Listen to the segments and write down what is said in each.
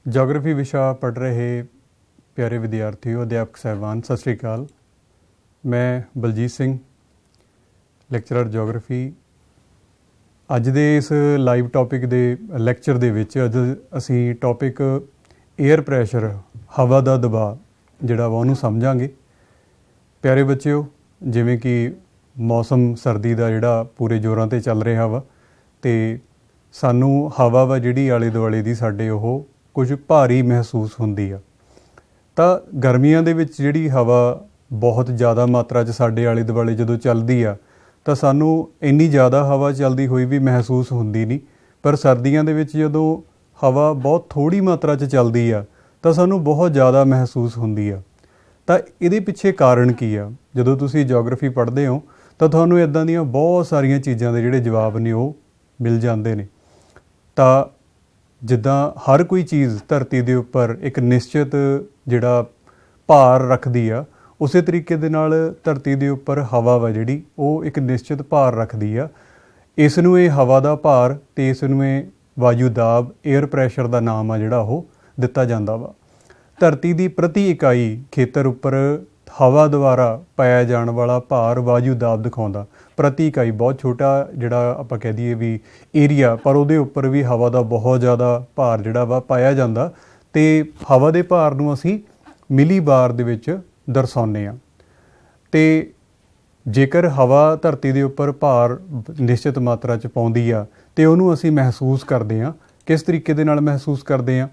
Geography ਵਿਸ਼ਾ ਪੜ੍ਹ ਰਹੇ ਪਿਆਰੇ ਵਿਦਿਆਰਥੀਓ, ਅਧਿਆਪਕ ਸਾਹਿਬਾਨ, ਸਤਿ ਸ਼੍ਰੀ ਅਕਾਲ। ਮੈਂ ਬਲਜੀਤ ਸਿੰਘ, ਲੈਕਚਰਰ ਜੋਗ੍ਰਾਫੀ। ਅੱਜ ਦੇ ਇਸ ਲਾਈਵ ਟੌਪਿਕ ਦੇ ਲੈਕਚਰ ਦੇ ਵਿੱਚ ਅੱਜ ਅਸੀਂ ਟੌਪਿਕ ਏਅਰ ਪ੍ਰੈਸ਼ਰ, ਹਵਾ ਦਾ ਦਬਾਅ ਜਿਹੜਾ ਵਾ ਉਹਨੂੰ ਸਮਝਾਂਗੇ। ਪਿਆਰੇ ਬੱਚਿਓ, ਜਿਵੇਂ ਕਿ ਮੌਸਮ ਸਰਦੀ ਦਾ ਜਿਹੜਾ ਪੂਰੇ ਜ਼ੋਰਾਂ 'ਤੇ ਚੱਲ ਰਿਹਾ ਵਾ ਅਤੇ ਸਾਨੂੰ ਹਵਾ ਵਾ ਜਿਹੜੀ ਆਲੇ ਦੁਆਲੇ ਦੀ ਸਾਡੇ ਉਹ ਕੁਝ ਭਾਰੀ ਮਹਿਸੂਸ ਹੁੰਦੀ ਆ। ਤਾਂ ਗਰਮੀਆਂ ਦੇ ਵਿੱਚ ਜਿਹੜੀ ਹਵਾ ਬਹੁਤ ਜ਼ਿਆਦਾ ਮਾਤਰਾ 'ਚ ਸਾਡੇ ਆਲੇ ਦੁਆਲੇ ਜਦੋਂ ਚੱਲਦੀ ਆ ਤਾਂ ਸਾਨੂੰ ਇੰਨੀ ਜ਼ਿਆਦਾ ਹਵਾ ਚੱਲਦੀ ਹੋਈ ਵੀ ਮਹਿਸੂਸ ਹੁੰਦੀ ਨਹੀਂ। ਪਰ ਸਰਦੀਆਂ ਦੇ ਵਿੱਚ ਜਦੋਂ ਹਵਾ ਬਹੁਤ ਥੋੜ੍ਹੀ ਮਾਤਰਾ 'ਚ ਚੱਲਦੀ ਆ ਤਾਂ ਸਾਨੂੰ ਬਹੁਤ ਜ਼ਿਆਦਾ ਮਹਿਸੂਸ ਹੁੰਦੀ ਆ। ਤਾਂ ਇਹਦੇ ਪਿੱਛੇ ਕਾਰਨ ਕੀ ਆ? ਜਦੋਂ ਤੁਸੀਂ ਜੋਗ੍ਰਾਫੀ ਪੜ੍ਹਦੇ ਹੋ ਤਾਂ ਤੁਹਾਨੂੰ ਇੱਦਾਂ ਦੀਆਂ ਬਹੁਤ ਸਾਰੀਆਂ ਚੀਜ਼ਾਂ ਦੇ ਜਿਹੜੇ ਜਵਾਬ ਨੇ ਉਹ ਮਿਲ ਜਾਂਦੇ ਨੇ। ਤਾਂ ਜਿੱਦਾਂ ਹਰ ਕੋਈ ਚੀਜ਼ ਧਰਤੀ ਦੇ ਉੱਪਰ ਇੱਕ ਨਿਸ਼ਚਿਤ ਜਿਹੜਾ ਭਾਰ ਰੱਖਦੀ ਆ, ਉਸੇ ਤਰੀਕੇ ਦੇ ਨਾਲ ਧਰਤੀ ਦੇ ਉੱਪਰ ਹਵਾ ਵਾ ਜਿਹੜੀ ਉਹ ਇੱਕ ਨਿਸ਼ਚਿਤ ਭਾਰ ਰੱਖਦੀ ਆ। ਇਸ ਨੂੰ ਇਹ ਹਵਾ ਦਾ ਭਾਰ ਅਤੇ ਇਸ ਨੂੰ ਇਹ ਵਾਯੂ ਦਾਬ, ਏਅਰ ਪ੍ਰੈਸ਼ਰ ਦਾ ਨਾਮ ਆ ਜਿਹੜਾ ਉਹ ਦਿੱਤਾ ਜਾਂਦਾ ਵਾ। ਧਰਤੀ ਦੀ ਪ੍ਰਤੀ ਇਕਾਈ ਖੇਤਰ ਉੱਪਰ ਹਵਾ ਦੁਆਰਾ ਪਾਇਆ ਜਾਣ ਵਾਲਾ ਭਾਰ ਵਾਯੂ ਦਾਬ ਦਿਖਾਉਂਦਾ। ਪ੍ਰਤੀ ਇਕਾਈ ਬਹੁਤ ਛੋਟਾ ਜਿਹੜਾ ਆਪਾਂ ਕਹਿ ਦਈਏ ਵੀ ਏਰੀਆ, ਪਰ ਉਹਦੇ ਉੱਪਰ ਵੀ ਹਵਾ ਦਾ ਬਹੁਤ ਜ਼ਿਆਦਾ ਭਾਰ ਜਿਹੜਾ ਵਾ ਪਾਇਆ ਜਾਂਦਾ ਅਤੇ ਹਵਾ ਦੇ ਭਾਰ ਨੂੰ ਅਸੀਂ ਮਿਲੀ ਬਾਰ ਦੇ ਵਿੱਚ ਦਰਸਾਉਂਦੇ ਹਾਂ। ਅਤੇ ਜੇਕਰ ਹਵਾ ਧਰਤੀ ਦੇ ਉੱਪਰ ਭਾਰ ਨਿਸ਼ਚਿਤ ਮਾਤਰਾ 'ਚ ਪਾਉਂਦੀ ਆ ਅਤੇ ਉਹਨੂੰ ਅਸੀਂ ਮਹਿਸੂਸ ਕਰਦੇ ਹਾਂ। ਕਿਸ ਤਰੀਕੇ ਦੇ ਨਾਲ ਮਹਿਸੂਸ ਕਰਦੇ ਹਾਂ?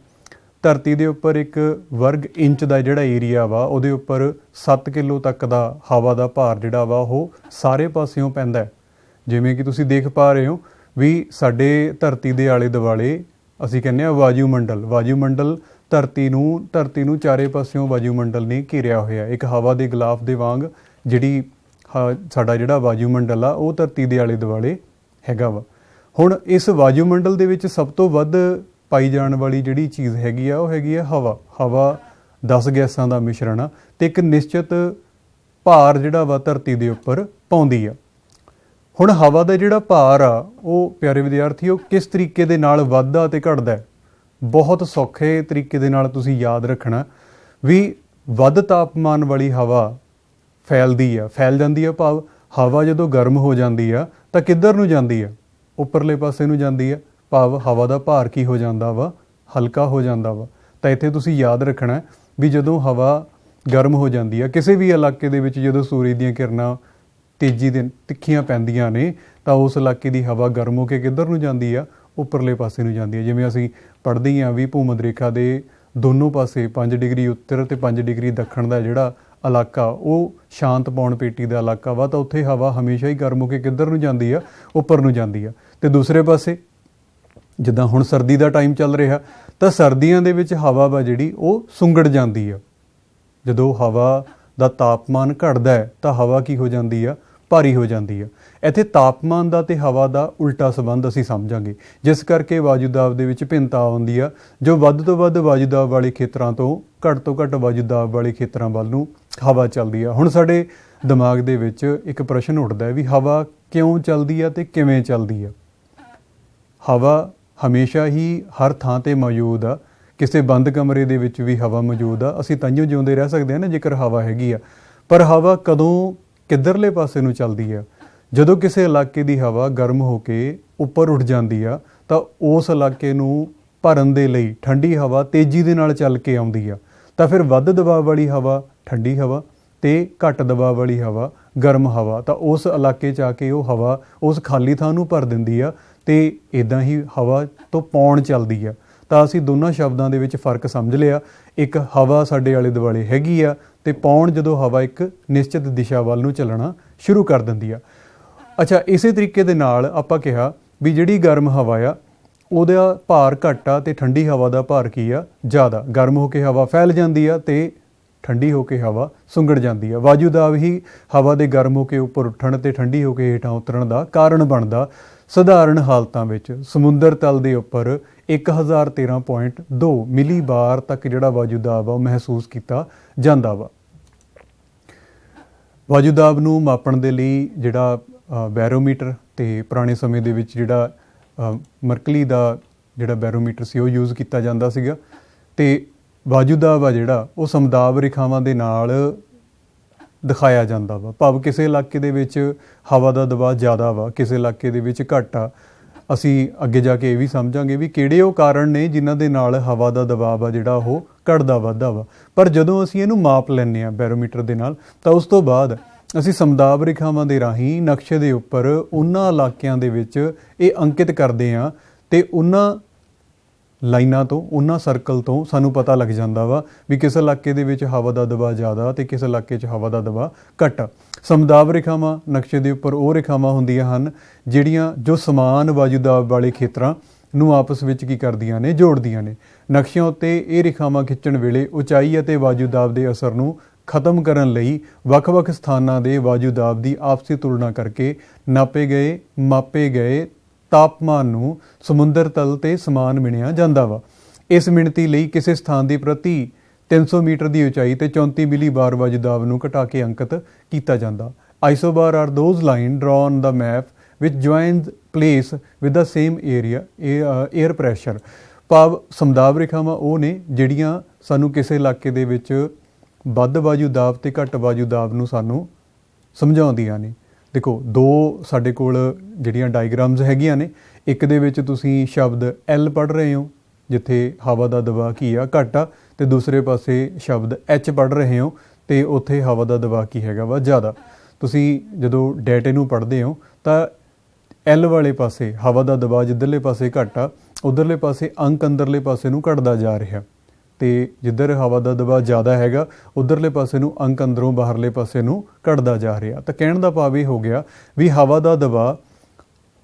ਧਰਤੀ ਦੇ ਉੱਪਰ ਇੱਕ ਵਰਗ ਇੰਚ ਦਾ ਜਿਹੜਾ ਏਰੀਆ ਵਾ ਉਹਦੇ ਉੱਪਰ 7 ਕਿਲੋ ਤੱਕ ਦਾ ਹਵਾ ਦਾ ਭਾਰ ਜਿਹੜਾ ਵਾ ਉਹ ਸਾਰੇ ਪਾਸਿਓਂ ਪੈਂਦਾ। ਜਿਵੇਂ ਕਿ ਤੁਸੀਂ ਦੇਖ ਪਾ ਰਹੇ ਹੋ ਵੀ ਸਾਡੇ ਧਰਤੀ ਦੇ ਆਲੇ ਦੁਆਲੇ ਅਸੀਂ ਕਹਿੰਦੇ ਹਾਂ ਵਾਯੂਮੰਡਲ ਧਰਤੀ ਨੂੰ ਚਾਰੇ ਪਾਸਿਓਂ ਵਾਯੂਮੰਡਲ ਨੇ ਘੇਰਿਆ ਹੋਇਆ। ਇੱਕ ਹਵਾ ਦੇ ਗਲਾਫ ਦੇ ਵਾਂਗ ਜਿਹੜੀ ਸਾਡਾ ਜਿਹੜਾ ਵਾਯੂਮੰਡਲ ਆ ਉਹ ਧਰਤੀ ਦੇ ਆਲੇ ਦੁਆਲੇ ਹੈਗਾ ਵਾ। ਹੁਣ ਇਸ ਵਾਯੂਮੰਡਲ ਦੇ ਵਿੱਚ ਸਭ ਤੋਂ ਵੱਧ ਪਾਈ ਜਾਣ ਵਾਲੀ ਜਿਹੜੀ ਚੀਜ਼ ਹੈਗੀ ਆ ਉਹ ਹੈਗੀ ਆ ਹਵਾ 10 ਗੈਸਾਂ ਦਾ ਮਿਸ਼ਰਣ ਆ ਅਤੇ ਇੱਕ ਨਿਸ਼ਚਿਤ ਭਾਰ ਜਿਹੜਾ ਵਾ ਧਰਤੀ ਦੇ ਉੱਪਰ ਪਾਉਂਦੀ ਆ। ਹੁਣ ਹਵਾ ਦਾ ਜਿਹੜਾ ਭਾਰ ਆ ਉਹ ਪਿਆਰੇ ਵਿਦਿਆਰਥੀਓ ਕਿਸ ਤਰੀਕੇ ਦੇ ਨਾਲ ਵੱਧਦਾ ਅਤੇ ਘਟਦਾ? ਬਹੁਤ ਸੌਖੇ ਤਰੀਕੇ ਦੇ ਨਾਲ ਤੁਸੀਂ ਯਾਦ ਰੱਖਣਾ ਵੀ ਵੱਧ ਤਾਪਮਾਨ ਵਾਲੀ ਹਵਾ ਫੈਲ ਜਾਂਦੀ ਆ। ਭਾਵ ਹਵਾ ਜਦੋਂ ਗਰਮ ਹੋ ਜਾਂਦੀ ਆ ਤਾਂ ਕਿੱਧਰ ਨੂੰ ਜਾਂਦੀ ਆ? ਉੱਪਰਲੇ ਪਾਸੇ ਨੂੰ ਜਾਂਦੀ ਆ। ਭਾਵ ਹਵਾ ਦਾ ਭਾਰ ਕੀ ਹੋ ਜਾਂਦਾ ਵਾ? ਹਲਕਾ ਹੋ ਜਾਂਦਾ ਵਾ। ਤਾਂ ਇੱਥੇ ਤੁਸੀਂ ਯਾਦ ਰੱਖਣਾ ਵੀ ਜਦੋਂ ਹਵਾ ਗਰਮ ਹੋ ਜਾਂਦੀ ਆ ਕਿਸੇ ਵੀ ਇਲਾਕੇ ਦੇ ਵਿੱਚ, ਜਦੋਂ ਸੂਰਜ ਦੀਆਂ ਕਿਰਨਾਂ ਤੇਜ਼ੀ ਦੇ ਤਿੱਖੀਆਂ ਪੈਂਦੀਆਂ ਨੇ ਤਾਂ ਉਸ ਇਲਾਕੇ ਦੀ ਹਵਾ ਗਰਮ ਹੋ ਕੇ ਕਿੱਧਰ ਨੂੰ ਜਾਂਦੀ ਆ? ਉੱਪਰਲੇ ਪਾਸੇ ਨੂੰ ਜਾਂਦੀ ਆ। ਜਿਵੇਂ ਅਸੀਂ ਪੜ੍ਹਦੇ ਹਾਂ ਵੀ ਭੂਮੱਧ ਰੇਖਾ ਦੇ ਦੋਨੋਂ ਪਾਸੇ 5 ਡਿਗਰੀ ਉੱਤਰ ਅਤੇ 5 ਡਿਗਰੀ ਦੱਖਣ ਦਾ ਜਿਹੜਾ ਇਲਾਕਾ ਉਹ ਸ਼ਾਂਤ ਪੌਣ ਪੇਟੀ ਦਾ ਇਲਾਕਾ ਵਾ, ਤਾਂ ਉੱਥੇ ਹਵਾ ਹਮੇਸ਼ਾ ਹੀ ਗਰਮ ਹੋ ਕੇ ਕਿੱਧਰ ਨੂੰ ਜਾਂਦੀ ਆ? ਉੱਪਰ ਨੂੰ ਜਾਂਦੀ ਆ। ਅਤੇ ਦੂਸਰੇ ਪਾਸੇ ਜਿੱਦਾਂ ਹੁਣ ਸਰਦੀ ਦਾ ਟਾਈਮ ਚੱਲ ਰਿਹਾ ਤਾਂ ਸਰਦੀਆਂ ਦੇ ਵਿੱਚ ਹਵਾ ਵਾ ਜਿਹੜੀ ਉਹ ਸੁੰਗੜ ਜਾਂਦੀ ਆ। ਜਦੋਂ ਹਵਾ ਦਾ ਤਾਪਮਾਨ ਘਟਦਾ ਹੈ ਤਾਂ ਹਵਾ ਕੀ ਹੋ ਜਾਂਦੀ ਆ? ਭਾਰੀ ਹੋ ਜਾਂਦੀ ਆ। ਇੱਥੇ ਤਾਪਮਾਨ ਦਾ ਅਤੇ ਹਵਾ ਦਾ ਉਲਟਾ ਸੰਬੰਧ ਅਸੀਂ ਸਮਝਾਂਗੇ, ਜਿਸ ਕਰਕੇ ਵਾਯੂ ਦਾਬ ਦੇ ਵਿੱਚ ਭਿੰਨਤਾ ਆਉਂਦੀ ਆ। ਜੋ ਵੱਧ ਤੋਂ ਵੱਧ ਵਾਯੂ ਦਾਬ ਵਾਲੇ ਖੇਤਰਾਂ ਤੋਂ ਘੱਟ ਵਾਯੂ ਦਾਬ ਵਾਲੇ ਖੇਤਰਾਂ ਵੱਲ ਨੂੰ ਹਵਾ ਚੱਲਦੀ ਆ। ਹੁਣ ਸਾਡੇ ਦਿਮਾਗ ਦੇ ਵਿੱਚ ਇੱਕ ਪ੍ਰਸ਼ਨ ਉੱਠਦਾ ਹੈ ਵੀ ਹਵਾ ਕਿਉਂ ਚੱਲਦੀ ਆ ਅਤੇ ਕਿਵੇਂ ਚੱਲਦੀ ਆ? ਹਵਾ ਹਮੇਸ਼ਾ ਹੀ ਹਰ ਥਾਂ 'ਤੇ ਮੌਜੂਦ ਆ। ਕਿਸੇ ਬੰਦ ਕਮਰੇ ਦੇ ਵਿੱਚ ਵੀ ਹਵਾ ਮੌਜੂਦ ਆ। ਅਸੀਂ ਤਾਂਹੀਓ ਜਿਉਂਦੇ ਰਹਿ ਸਕਦੇ ਹਾਂ ਨਾ ਜੇਕਰ ਹਵਾ ਹੈਗੀ ਆ। ਪਰ ਹਵਾ ਕਦੋਂ ਕਿੱਧਰਲੇ ਪਾਸੇ ਨੂੰ ਚੱਲਦੀ ਆ? ਜਦੋਂ ਕਿਸੇ ਇਲਾਕੇ ਦੀ ਹਵਾ ਗਰਮ ਹੋ ਕੇ ਉੱਪਰ ਉੱਠ ਜਾਂਦੀ ਆ ਤਾਂ ਉਸ ਇਲਾਕੇ ਨੂੰ ਭਰਨ ਦੇ ਲਈ ਠੰਡੀ ਹਵਾ ਤੇਜ਼ੀ ਦੇ ਨਾਲ ਚੱਲ ਕੇ ਆਉਂਦੀ ਆ। ਤਾਂ ਫਿਰ ਵੱਧ ਦਬਾਅ ਵਾਲੀ ਹਵਾ ਠੰਡੀ ਹਵਾ ਅਤੇ ਘੱਟ ਦਬਾਅ ਵਾਲੀ ਹਵਾ ਗਰਮ ਹਵਾ, ਤਾਂ ਉਸ ਇਲਾਕੇ 'ਚ ਆ ਕੇ ਉਹ ਹਵਾ ਉਸ ਖਾਲੀ ਥਾਂ ਨੂੰ ਭਰ ਦਿੰਦੀ ਆ ਅਤੇ ਇੱਦਾਂ ਹੀ ਹਵਾ ਤੋਂ ਪੌਣ ਚੱਲਦੀ ਆ। ਤਾਂ ਅਸੀਂ ਦੋਨਾਂ ਸ਼ਬਦਾਂ ਦੇ ਵਿੱਚ ਫ਼ਰਕ ਸਮਝ ਲਿਆ। ਇੱਕ ਹਵਾ ਸਾਡੇ ਆਲੇ ਦੁਆਲੇ ਹੈਗੀ ਆ ਅਤੇ ਪੌਣ ਜਦੋਂ ਹਵਾ ਇੱਕ ਨਿਸ਼ਚਿਤ ਦਿਸ਼ਾ ਵੱਲ ਨੂੰ ਚੱਲਣਾ ਸ਼ੁਰੂ ਕਰ ਦਿੰਦੀ ਆ। ਅੱਛਾ, ਇਸੇ ਤਰੀਕੇ ਦੇ ਨਾਲ ਆਪਾਂ ਕਿਹਾ ਵੀ ਜਿਹੜੀ ਗਰਮ ਹਵਾ ਆ ਉਹਦਾ ਭਾਰ ਘੱਟ ਆ ਅਤੇ ਠੰਡੀ ਹਵਾ ਦਾ ਭਾਰ ਕੀ ਆ? ਜ਼ਿਆਦਾ। ਗਰਮ ਹੋ ਕੇ ਹਵਾ ਫੈਲ ਜਾਂਦੀ ਆ ਅਤੇ ਠੰਡੀ ਹੋ ਕੇ ਹਵਾ ਸੁੰਗੜ ਜਾਂਦੀ ਆ। ਵਾਯੂ ਦਾਬ ਹੀ ਹਵਾ ਦੇ ਗਰਮ ਹੋ ਕੇ ਉੱਪਰ ਉੱਠਣ ਅਤੇ ਠੰਡੀ ਹੋ ਕੇ ਹੇਠਾਂ ਉਤਰਨ ਦਾ ਕਾਰਨ ਬਣਦਾ। ਸਧਾਰਨ ਹਾਲਤਾਂ ਵਿੱਚ ਸਮੁੰਦਰ ਤਲ ਦੇ ਉੱਪਰ 1013.2 ਮਿਲੀ ਬਾਰ ਤੱਕ ਜਿਹੜਾ ਵਾਯੂ ਦਾਬ ਆ ਉਹ ਮਹਿਸੂਸ ਕੀਤਾ ਜਾਂਦਾ ਵਾ। ਵਾਯੂ ਦਾਬ ਨੂੰ ਮਾਪਣ ਦੇ ਲਈ ਜਿਹੜਾ ਬੈਰੋਮੀਟਰ ਅਤੇ ਪੁਰਾਣੇ ਸਮੇਂ ਦੇ ਵਿੱਚ ਜਿਹੜਾ ਮਰਕਲੀ ਦਾ ਜਿਹੜਾ ਬੈਰੋਮੀਟਰ ਸੀ ਉਹ ਯੂਜ਼ ਕੀਤਾ ਜਾਂਦਾ ਸੀਗਾ। ਤੇ ਵਾਯੂਦਾਬ ਆ ਜਿਹੜਾ ਉਹ ਸਮਦਾਬ ਰੇਖਾਵਾਂ ਦੇ ਨਾਲ ਦਿਖਾਇਆ ਜਾਂਦਾ ਵਾ। ਭਾਵ ਕਿਸੇ ਇਲਾਕੇ ਦੇ ਵਿੱਚ ਹਵਾ ਦਾ ਦਬਾਅ ਜ਼ਿਆਦਾ ਵਾ, ਕਿਸੇ ਇਲਾਕੇ ਦੇ ਵਿੱਚ ਘੱਟ ਆ। ਅਸੀਂ ਅੱਗੇ ਜਾ ਕੇ ਇਹ ਵੀ ਸਮਝਾਂਗੇ ਵੀ ਕਿਹੜੇ ਉਹ ਕਾਰਨ ਨੇ ਜਿਨ੍ਹਾਂ ਦੇ ਨਾਲ ਹਵਾ ਦਾ ਦਬਾਅ ਆ ਜਿਹੜਾ ਉਹ ਘਟਦਾ ਵੱਧਦਾ ਵਾ। ਪਰ ਜਦੋਂ ਅਸੀਂ ਇਹਨੂੰ ਮਾਪ ਲੈਂਦੇ ਹਾਂ ਬੈਰੋਮੀਟਰ ਦੇ ਨਾਲ, ਤਾਂ ਉਸ ਤੋਂ ਬਾਅਦ ਅਸੀਂ ਸਮਦਾਬ ਰੇਖਾਵਾਂ ਦੇ ਰਾਹੀਂ ਨਕਸ਼ੇ ਦੇ ਉੱਪਰ ਉਹਨਾਂ ਇਲਾਕਿਆਂ ਦੇ ਵਿੱਚ ਇਹ ਅੰਕਿਤ ਕਰਦੇ ਹਾਂ ਅਤੇ ਉਹਨਾਂ ਲਾਈਨਾਂ ਤੋਂ, ਉਹਨਾਂ ਸਰਕਲ ਤੋਂ ਸਾਨੂੰ ਪਤਾ ਲੱਗ ਜਾਂਦਾ ਵਾ ਵੀ ਕਿਸ ਇਲਾਕੇ ਦੇ ਵਿੱਚ ਹਵਾ ਦਾ ਦਬਾਅ ਜ਼ਿਆਦਾ ਅਤੇ ਕਿਸ ਇਲਾਕੇ 'ਚ ਹਵਾ ਦਾ ਦਬਾਅ ਘੱਟ। ਸਮਦਾਬ ਰੇਖਾਵਾਂ ਨਕਸ਼ੇ ਦੇ ਉੱਪਰ ਉਹ ਰੇਖਾਵਾਂ ਹੁੰਦੀਆਂ ਹਨ ਜਿਹੜੀਆਂ ਜੋ ਸਮਾਨ ਵਾਯੂਦਾਬ ਵਾਲੇ ਖੇਤਰਾਂ ਨੂੰ ਆਪਸ ਵਿੱਚ ਕੀ ਕਰਦੀਆਂ ਨੇ, ਜੋੜਦੀਆਂ ਨੇ। ਨਕਸ਼ਿਆਂ ਉੱਤੇ ਇਹ ਰੇਖਾਵਾਂ ਖਿੱਚਣ ਵੇਲੇ ਉਚਾਈ ਅਤੇ ਵਾਯੂਦਾਬ ਦੇ ਅਸਰ ਨੂੰ ਖਤਮ ਕਰਨ ਲਈ ਵੱਖ-ਵੱਖ ਸਥਾਨਾਂ ਦੇ ਵਾਯੂਦਾਬ ਦੀ ਆਪਸੀ ਤੁਲਨਾ ਕਰਕੇ ਮਾਪੇ ਗਏ ਤਾਪਮਾਨ ਨੂੰ ਸਮੁੰਦਰ ਤਲ 'ਤੇ ਸਮਾਨ ਮਿਣਿਆ ਜਾਂਦਾ ਵਾ। ਇਸ ਮਿਣਤੀ ਲਈ ਕਿਸੇ ਸਥਾਨ ਦੀ ਪ੍ਰਤੀ 300 ਮੀਟਰ ਦੀ ਉਚਾਈ ਤੇ 34 ਮਿਲੀ ਬਾਰ ਵਾਯੂਦਾਬ ਨੂੰ ਘਟਾ ਕੇ ਅੰਕਿਤ ਕੀਤਾ ਜਾਂਦਾ। Isobar are those line draw on the map ਵਿਚ joins place with the same air pressure. ਭਾਵ ਸਮਦਾਬ ਰੇਖਾਵਾਂ ਉਹ ਨੇ ਜਿਹੜੀਆਂ ਸਾਨੂੰ ਕਿਸੇ ਇਲਾਕੇ ਦੇ ਵਿੱਚ ਵੱਧ ਵਾਯੂਦਾਬ ਤੇ ਘੱਟ ਵਾਯੂਦਾਬ ਨੂੰ ਸਾਨੂੰ ਸਮਝਾਉਂਦੀਆਂ ਨੇ। ਦੇਖੋ, ਦੋ ਸਾਡੇ ਕੋਲ ਜਿਹੜੀਆਂ ਡਾਇਗਰਾਮਸ ਹੈਗੀਆਂ ਨੇ, ਇੱਕ ਦੇ ਵਿੱਚ ਤੁਸੀਂ ਸ਼ਬਦ ਐਲ ਪੜ੍ਹ ਰਹੇ ਹੋ ਜਿੱਥੇ ਹਵਾ ਦਾ ਦਬਾਅ ਕੀ ਆ, ਘੱਟ ਆ, ਅਤੇ ਦੂਸਰੇ ਪਾਸੇ ਸ਼ਬਦ ਐਚ ਪੜ੍ਹ ਰਹੇ ਹੋ ਅਤੇ ਉੱਥੇ ਹਵਾ ਦਾ ਦਬਾਅ ਕੀ ਹੈਗਾ ਵਾ, ਜ਼ਿਆਦਾ। ਤੁਸੀਂ ਜਦੋਂ ਡੇਟੇ ਨੂੰ ਪੜ੍ਹਦੇ ਹੋ ਤਾਂ ਐਲ ਵਾਲੇ ਪਾਸੇ ਹਵਾ ਦਾ ਦਬਾਅ ਜਿੱਧਰਲੇ ਪਾਸੇ ਘੱਟ ਆ, ਉੱਧਰਲੇ ਪਾਸੇ ਅੰਕ ਅੰਦਰਲੇ ਪਾਸੇ ਨੂੰ ਘਟਦਾ ਜਾ ਰਿਹਾ, ਅਤੇ ਜਿੱਧਰ ਹਵਾ ਦਾ ਦਬਾਅ ਜ਼ਿਆਦਾ ਹੈਗਾ ਉੱਧਰਲੇ ਪਾਸੇ ਨੂੰ ਅੰਕ ਅੰਦਰੋਂ ਬਾਹਰਲੇ ਪਾਸੇ ਨੂੰ ਘਟਦਾ ਜਾ ਰਿਹਾ। ਤਾਂ ਕਹਿਣ ਦਾ ਭਾਵ ਇਹ ਹੋ ਗਿਆ ਵੀ ਹਵਾ ਦਾ ਦਬਾਅ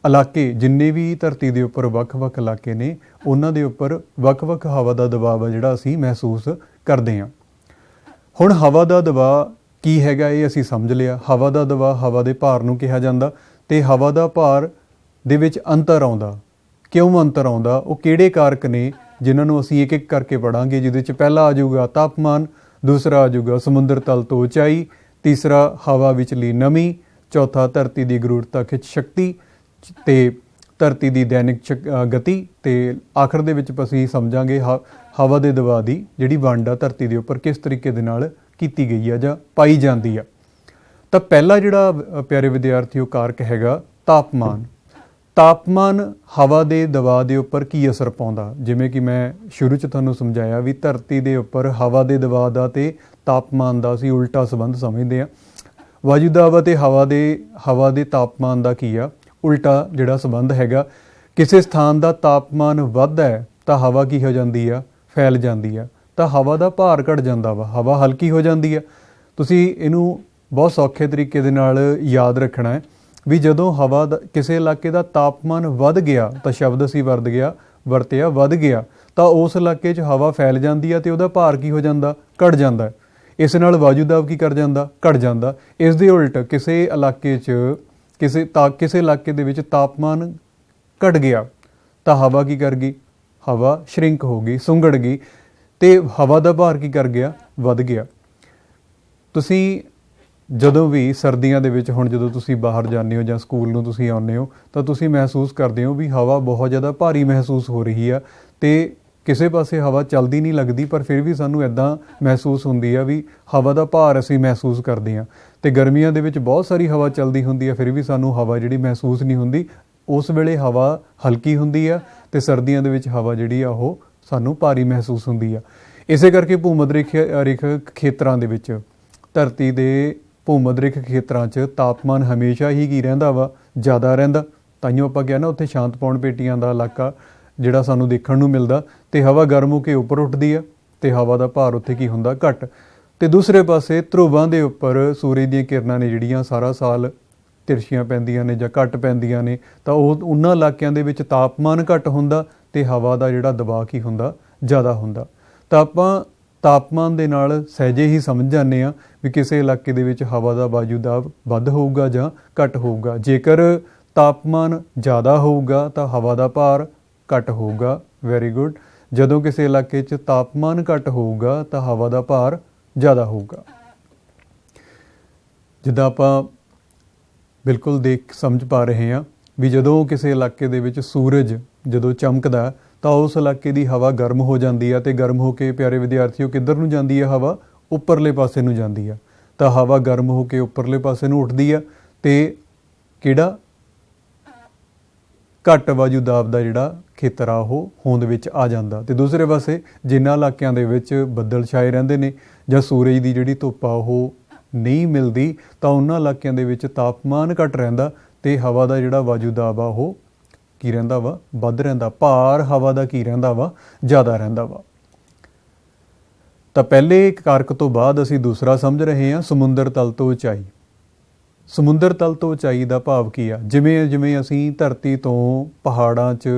ਇਲਾਕੇ ਜਿੰਨੇ ਵੀ ਧਰਤੀ ਦੇ ਉੱਪਰ ਵੱਖ-ਵੱਖ ਇਲਾਕੇ ਨੇ ਉਹਨਾਂ ਦੇ ਉੱਪਰ ਵੱਖ-ਵੱਖ ਹਵਾ ਦਾ ਦਬਾਅ ਆ ਜਿਹੜਾ ਅਸੀਂ ਮਹਿਸੂਸ ਕਰਦੇ ਹਾਂ। ਹੁਣ ਹਵਾ ਦਾ ਦਬਾਅ ਕੀ ਹੈਗਾ ਇਹ ਅਸੀਂ ਸਮਝ ਲਿਆ। ਹਵਾ ਦਾ ਦਬਾਅ ਹਵਾ ਦੇ ਭਾਰ ਨੂੰ ਕਿਹਾ ਜਾਂਦਾ, ਅਤੇ ਹਵਾ ਦਾ ਭਾਰ ਦੇ ਵਿੱਚ ਅੰਤਰ ਆਉਂਦਾ। ਕਿਉਂ ਅੰਤਰ ਆਉਂਦਾ? ਉਹ ਕਿਹੜੇ ਕਾਰਕ ਨੇ ਜਿਨ੍ਹਾਂ ਨੂੰ ਅਸੀਂ ਇੱਕ ਇੱਕ ਕਰਕੇ ਪੜ੍ਹਾਂਗੇ, ਜਿਹਦੇ 'ਚ ਪਹਿਲਾ ਆ ਜਾਊਗਾ ਤਾਪਮਾਨ, ਦੂਸਰਾ ਆ ਜਾਊਗਾ ਸਮੁੰਦਰ ਤਲ ਤੋਂ ਉਚਾਈ, ਤੀਸਰਾ ਹਵਾ ਵਿਚਲੀ ਨਮੀ, ਚੌਥਾ ਧਰਤੀ ਦੀ ਗੁਰੂਰਤਾ ਖਿੱਚ ਸ਼ਕਤੀ ਅਤੇ ਧਰਤੀ ਦੀ ਦੈਨਿਕ ਗਤੀ, ਅਤੇ ਆਖਰ ਦੇ ਵਿੱਚ ਅਸੀਂ ਸਮਝਾਂਗੇ ਹਵਾ ਦੇ ਦਬਾਅ ਦੀ ਜਿਹੜੀ ਵੰਡ ਆ ਧਰਤੀ ਦੇ ਉੱਪਰ ਕਿਸ ਤਰੀਕੇ ਦੇ ਨਾਲ ਕੀਤੀ ਗਈ ਆ ਜਾਂ ਪਾਈ ਜਾਂਦੀ ਆ। ਤਾਂ ਪਹਿਲਾ ਜਿਹੜਾ ਪਿਆਰੇ ਵਿਦਿਆਰਥੀਓ ਕਾਰਕ ਹੈਗਾ ਤਾਪਮਾਨ। ਤਾਪਮਾਨ ਹਵਾ ਦੇ ਦਬਾਅ ਦੇ ਉੱਪਰ ਕੀ ਅਸਰ ਪਾਉਂਦਾ? ਜਿਵੇਂ ਕਿ ਮੈਂ ਸ਼ੁਰੂ 'ਚ ਤੁਹਾਨੂੰ ਸਮਝਾਇਆ ਵੀ ਧਰਤੀ ਦੇ ਉੱਪਰ ਹਵਾ ਦੇ ਦਬਾਅ ਦਾ ਅਤੇ ਤਾਪਮਾਨ ਦਾ ਅਸੀਂ ਉਲਟਾ ਸੰਬੰਧ ਸਮਝਦੇ ਹਾਂ। ਵਾਯੂਦਾਬ ਅਤੇ ਹਵਾ ਦੇ ਤਾਪਮਾਨ ਦਾ ਕੀ ਆ? ਉਲਟਾ ਜਿਹੜਾ ਸੰਬੰਧ ਹੈਗਾ। ਕਿਸੇ ਸਥਾਨ ਦਾ ਤਾਪਮਾਨ ਵੱਧਦਾ ਹੈ ਤਾਂ ਹਵਾ ਕੀ ਹੋ ਜਾਂਦੀ ਆ? ਫੈਲ ਜਾਂਦੀ ਆ, ਤਾਂ ਹਵਾ ਦਾ ਭਾਰ ਘਟ ਜਾਂਦਾ ਵਾ, ਹਵਾ ਹਲਕੀ ਹੋ ਜਾਂਦੀ ਆ। ਤੁਸੀਂ ਇਹਨੂੰ ਬਹੁਤ ਸੌਖੇ ਤਰੀਕੇ ਦੇ ਨਾਲ ਯਾਦ ਰੱਖਣਾ ਹੈ ਵੀ ਜਦੋਂ ਹਵਾ ਦਾ ਕਿਸੇ ਇਲਾਕੇ ਦਾ ਤਾਪਮਾਨ ਵੱਧ ਗਿਆ ਤਾਂ ਸ਼ਬਦ ਅਸੀਂ ਵਰਤਿਆ ਵੱਧ ਗਿਆ, ਤਾਂ ਉਸ ਇਲਾਕੇ 'ਚ ਹਵਾ ਫੈਲ ਜਾਂਦੀ ਆ ਅਤੇ ਉਹਦਾ ਭਾਰ ਕੀ ਹੋ ਜਾਂਦਾ? ਘਟ ਜਾਂਦਾ। ਇਸ ਨਾਲ ਵਾਯੂਦਾਬ ਕੀ ਕਰ ਜਾਂਦਾ? ਘਟ ਜਾਂਦਾ। ਇਸ ਦੇ ਉਲਟ ਕਿਸੇ ਇਲਾਕੇ 'ਚ ਕਿਸੇ ਇਲਾਕੇ ਦੇ ਵਿੱਚ ਤਾਪਮਾਨ ਘਟ ਗਿਆ ਤਾਂ ਹਵਾ ਕੀ ਕਰ ਗਈ? ਹਵਾ ਸ਼ਰਿੰਕ ਹੋ ਗਈ, ਸੁੰਗੜ ਗਈ, ਅਤੇ ਹਵਾ ਦਾ ਭਾਰ ਕੀ ਕਰ ਗਿਆ? ਵੱਧ ਗਿਆ। ਤੁਸੀਂ ਜਦੋਂ ਵੀ ਸਰਦੀਆਂ ਦੇ ਵਿੱਚ, ਹੁਣ ਜਦੋਂ ਤੁਸੀਂ ਬਾਹਰ ਜਾਂਦੇ ਹੋ ਜਾਂ ਸਕੂਲ ਨੂੰ ਤੁਸੀਂ ਆਉਂਦੇ ਹੋ, ਤਾਂ ਤੁਸੀਂ ਮਹਿਸੂਸ ਕਰਦੇ ਹੋ ਵੀ ਹਵਾ ਬਹੁਤ ਜ਼ਿਆਦਾ ਭਾਰੀ ਮਹਿਸੂਸ ਹੋ ਰਹੀ ਆ, ਅਤੇ ਕਿਸੇ ਪਾਸੇ ਹਵਾ ਚੱਲਦੀ ਨਹੀਂ ਲੱਗਦੀ, ਪਰ ਫਿਰ ਵੀ ਸਾਨੂੰ ਇੱਦਾਂ ਮਹਿਸੂਸ ਹੁੰਦੀ ਆ ਵੀ ਹਵਾ ਦਾ ਭਾਰ ਅਸੀਂ ਮਹਿਸੂਸ ਕਰਦੇ ਹਾਂ। ਅਤੇ ਗਰਮੀਆਂ ਦੇ ਵਿੱਚ ਬਹੁਤ ਸਾਰੀ ਹਵਾ ਚੱਲਦੀ ਹੁੰਦੀ ਆ, ਫਿਰ ਵੀ ਸਾਨੂੰ ਹਵਾ ਜਿਹੜੀ ਮਹਿਸੂਸ ਨਹੀਂ ਹੁੰਦੀ। ਉਸ ਵੇਲੇ ਹਵਾ ਹਲਕੀ ਹੁੰਦੀ ਆ, ਅਤੇ ਸਰਦੀਆਂ ਦੇ ਵਿੱਚ ਹਵਾ ਜਿਹੜੀ ਆ ਉਹ ਸਾਨੂੰ ਭਾਰੀ ਮਹਿਸੂਸ ਹੁੰਦੀ ਆ। ਇਸੇ ਕਰਕੇ ਭੂਮੱਧ ਰੇਖ ਖੇਤਰਾਂ ਦੇ ਵਿੱਚ, ਧਰਤੀ ਦੇ ਭੂਮੱਧ ਰੇਖ ਖੇਤਰਾਂ 'ਚ ਤਾਪਮਾਨ ਹਮੇਸ਼ਾ ਹੀ ਕੀ ਰਹਿੰਦਾ ਵਾ? ਜ਼ਿਆਦਾ ਰਹਿੰਦਾ। ਤਾਈਓ ਆਪਾਂ ਕਿਹਾ ਨਾ ਉੱਥੇ ਸ਼ਾਂਤ ਪੌਣ ਪੇਟੀਆਂ ਦਾ ਇਲਾਕਾ ਜਿਹੜਾ ਸਾਨੂੰ ਦੇਖਣ ਨੂੰ ਮਿਲਦਾ, ਅਤੇ ਹਵਾ ਗਰਮ ਹੋ ਕੇ ਉੱਪਰ ਉੱਠਦੀ ਆ ਅਤੇ ਹਵਾ ਦਾ ਭਾਰ ਉੱਥੇ ਕੀ ਹੁੰਦਾ? ਘੱਟ। ਅਤੇ ਦੂਸਰੇ ਪਾਸੇ ਧਰੁਵਾਂ ਦੇ ਉੱਪਰ ਸੂਰਜ ਦੀਆਂ ਕਿਰਨਾਂ ਨੇ ਜਿਹੜੀਆਂ ਸਾਰਾ ਸਾਲ ਤਿਰਛੀਆਂ ਪੈਂਦੀਆਂ ਨੇ ਜਾਂ ਘੱਟ ਪੈਂਦੀਆਂ ਨੇ, ਤਾਂ ਉਹਨਾਂ ਇਲਾਕਿਆਂ ਦੇ ਵਿੱਚ ਤਾਪਮਾਨ ਘੱਟ ਹੁੰਦਾ ਅਤੇ ਹਵਾ ਦਾ ਜਿਹੜਾ ਦਬਾਅ ਕੀ ਹੁੰਦਾ? ਜ਼ਿਆਦਾ ਹੁੰਦਾ। ਤਾਂ ਆਪਾਂ ਤਾਪਮਾਨ ਦੇ ਨਾਲ ਸਹਿਜੇ ਹੀ ਸਮਝ ਜਾਂਦੇ ਹਾਂ ਵੀ ਕਿਸੇ ਇਲਾਕੇ ਦੇ ਵਿੱਚ ਹਵਾ ਦਾ ਵਾਯੂਦਾਬ ਵੱਧ ਹੋਊਗਾ ਜਾਂ ਘੱਟ ਹੋਊਗਾ। ਜੇਕਰ ਤਾਪਮਾਨ ਜ਼ਿਆਦਾ ਹੋਊਗਾ ਤਾਂ ਹਵਾ ਦਾ ਭਾਰ ਘੱਟ ਹੋਊਗਾ। Very good. ਜਦੋਂ ਕਿਸੇ ਇਲਾਕੇ 'ਚ ਤਾਪਮਾਨ ਘੱਟ ਹੋਊਗਾ ਤਾਂ ਹਵਾ ਦਾ ਭਾਰ ਜ਼ਿਆਦਾ ਹੋਊਗਾ। ਜਿੱਦਾਂ ਆਪਾਂ ਬਿਲਕੁਲ ਸਮਝ ਪਾ ਰਹੇ ਹਾਂ ਵੀ ਜਦੋਂ ਕਿਸੇ ਇਲਾਕੇ ਦੇ ਵਿੱਚ ਸੂਰਜ ਜਦੋਂ ਚਮਕਦਾ ਤਾਂ ਉਸ ਇਲਾਕੇ ਦੀ ਹਵਾ ਗਰਮ ਹੋ ਜਾਂਦੀ ਆ, ਤੇ ਗਰਮ ਹੋ ਕੇ ਪਿਆਰੇ ਵਿਦਿਆਰਥੀਓ ਕਿੱਧਰ ਨੂੰ ਜਾਂਦੀ ਆ? ਹਵਾ ਉੱਪਰਲੇ ਪਾਸੇ ਨੂੰ ਜਾਂਦੀ ਆ। ਤਾਂ ਹਵਾ ਗਰਮ ਹੋ ਕੇ ਉੱਪਰਲੇ ਪਾਸੇ ਨੂੰ ਉੱਠਦੀ ਆ, ਤੇ ਕਿਹੜਾ ਘੱਟ ਵਾਯੂ ਦਾਬ ਦਾ ਜਿਹੜਾ ਖੇਤਰ ਆ ਉਹ ਹੋਂਦ ਵਿੱਚ ਆ ਜਾਂਦਾ। ਤੇ ਦੂਸਰੇ ਪਾਸੇ ਜਿਨ੍ਹਾਂ ਇਲਾਕਿਆਂ ਦੇ ਵਿੱਚ ਬੱਦਲ ਛਾਏ ਰਹਿੰਦੇ ਨੇ ਜਾਂ ਸੂਰਜ ਦੀ ਜਿਹੜੀ ਧੁੱਪ ਆ ਉਹ ਨਹੀਂ ਮਿਲਦੀ, ਤਾਂ ਉਹਨਾਂ ਇਲਾਕਿਆਂ ਦੇ ਵਿੱਚ ਤਾਪਮਾਨ ਘੱਟ ਰਹਿੰਦਾ ਤੇ ਹਵਾ ਦਾ ਜਿਹੜਾ ਵਾਯੂ ਦਾਬ ਆ ਉਹ ਕੀ ਰਹਿੰਦਾ ਵਾ? ਵੱਧ ਰਹਿੰਦਾ। ਭਾਰ ਹਵਾ ਦਾ ਕੀ ਰਹਿੰਦਾ ਵਾ? ਜ਼ਿਆਦਾ ਰਹਿੰਦਾ ਵਾ। ਤਾਂ ਪਹਿਲੇ ਕਾਰਕ ਤੋਂ ਬਾਅਦ ਅਸੀਂ ਦੂਸਰਾ ਸਮਝ ਰਹੇ ਹਾਂ, ਸਮੁੰਦਰ ਤਲ ਤੋਂ ਉਚਾਈ। ਸਮੁੰਦਰ ਤਲ ਤੋਂ ਉਚਾਈ ਦਾ ਭਾਵ ਕੀ ਆ? ਜਿਵੇਂ ਜਿਵੇਂ ਅਸੀਂ ਧਰਤੀ ਤੋਂ ਪਹਾੜਾਂ 'ਚ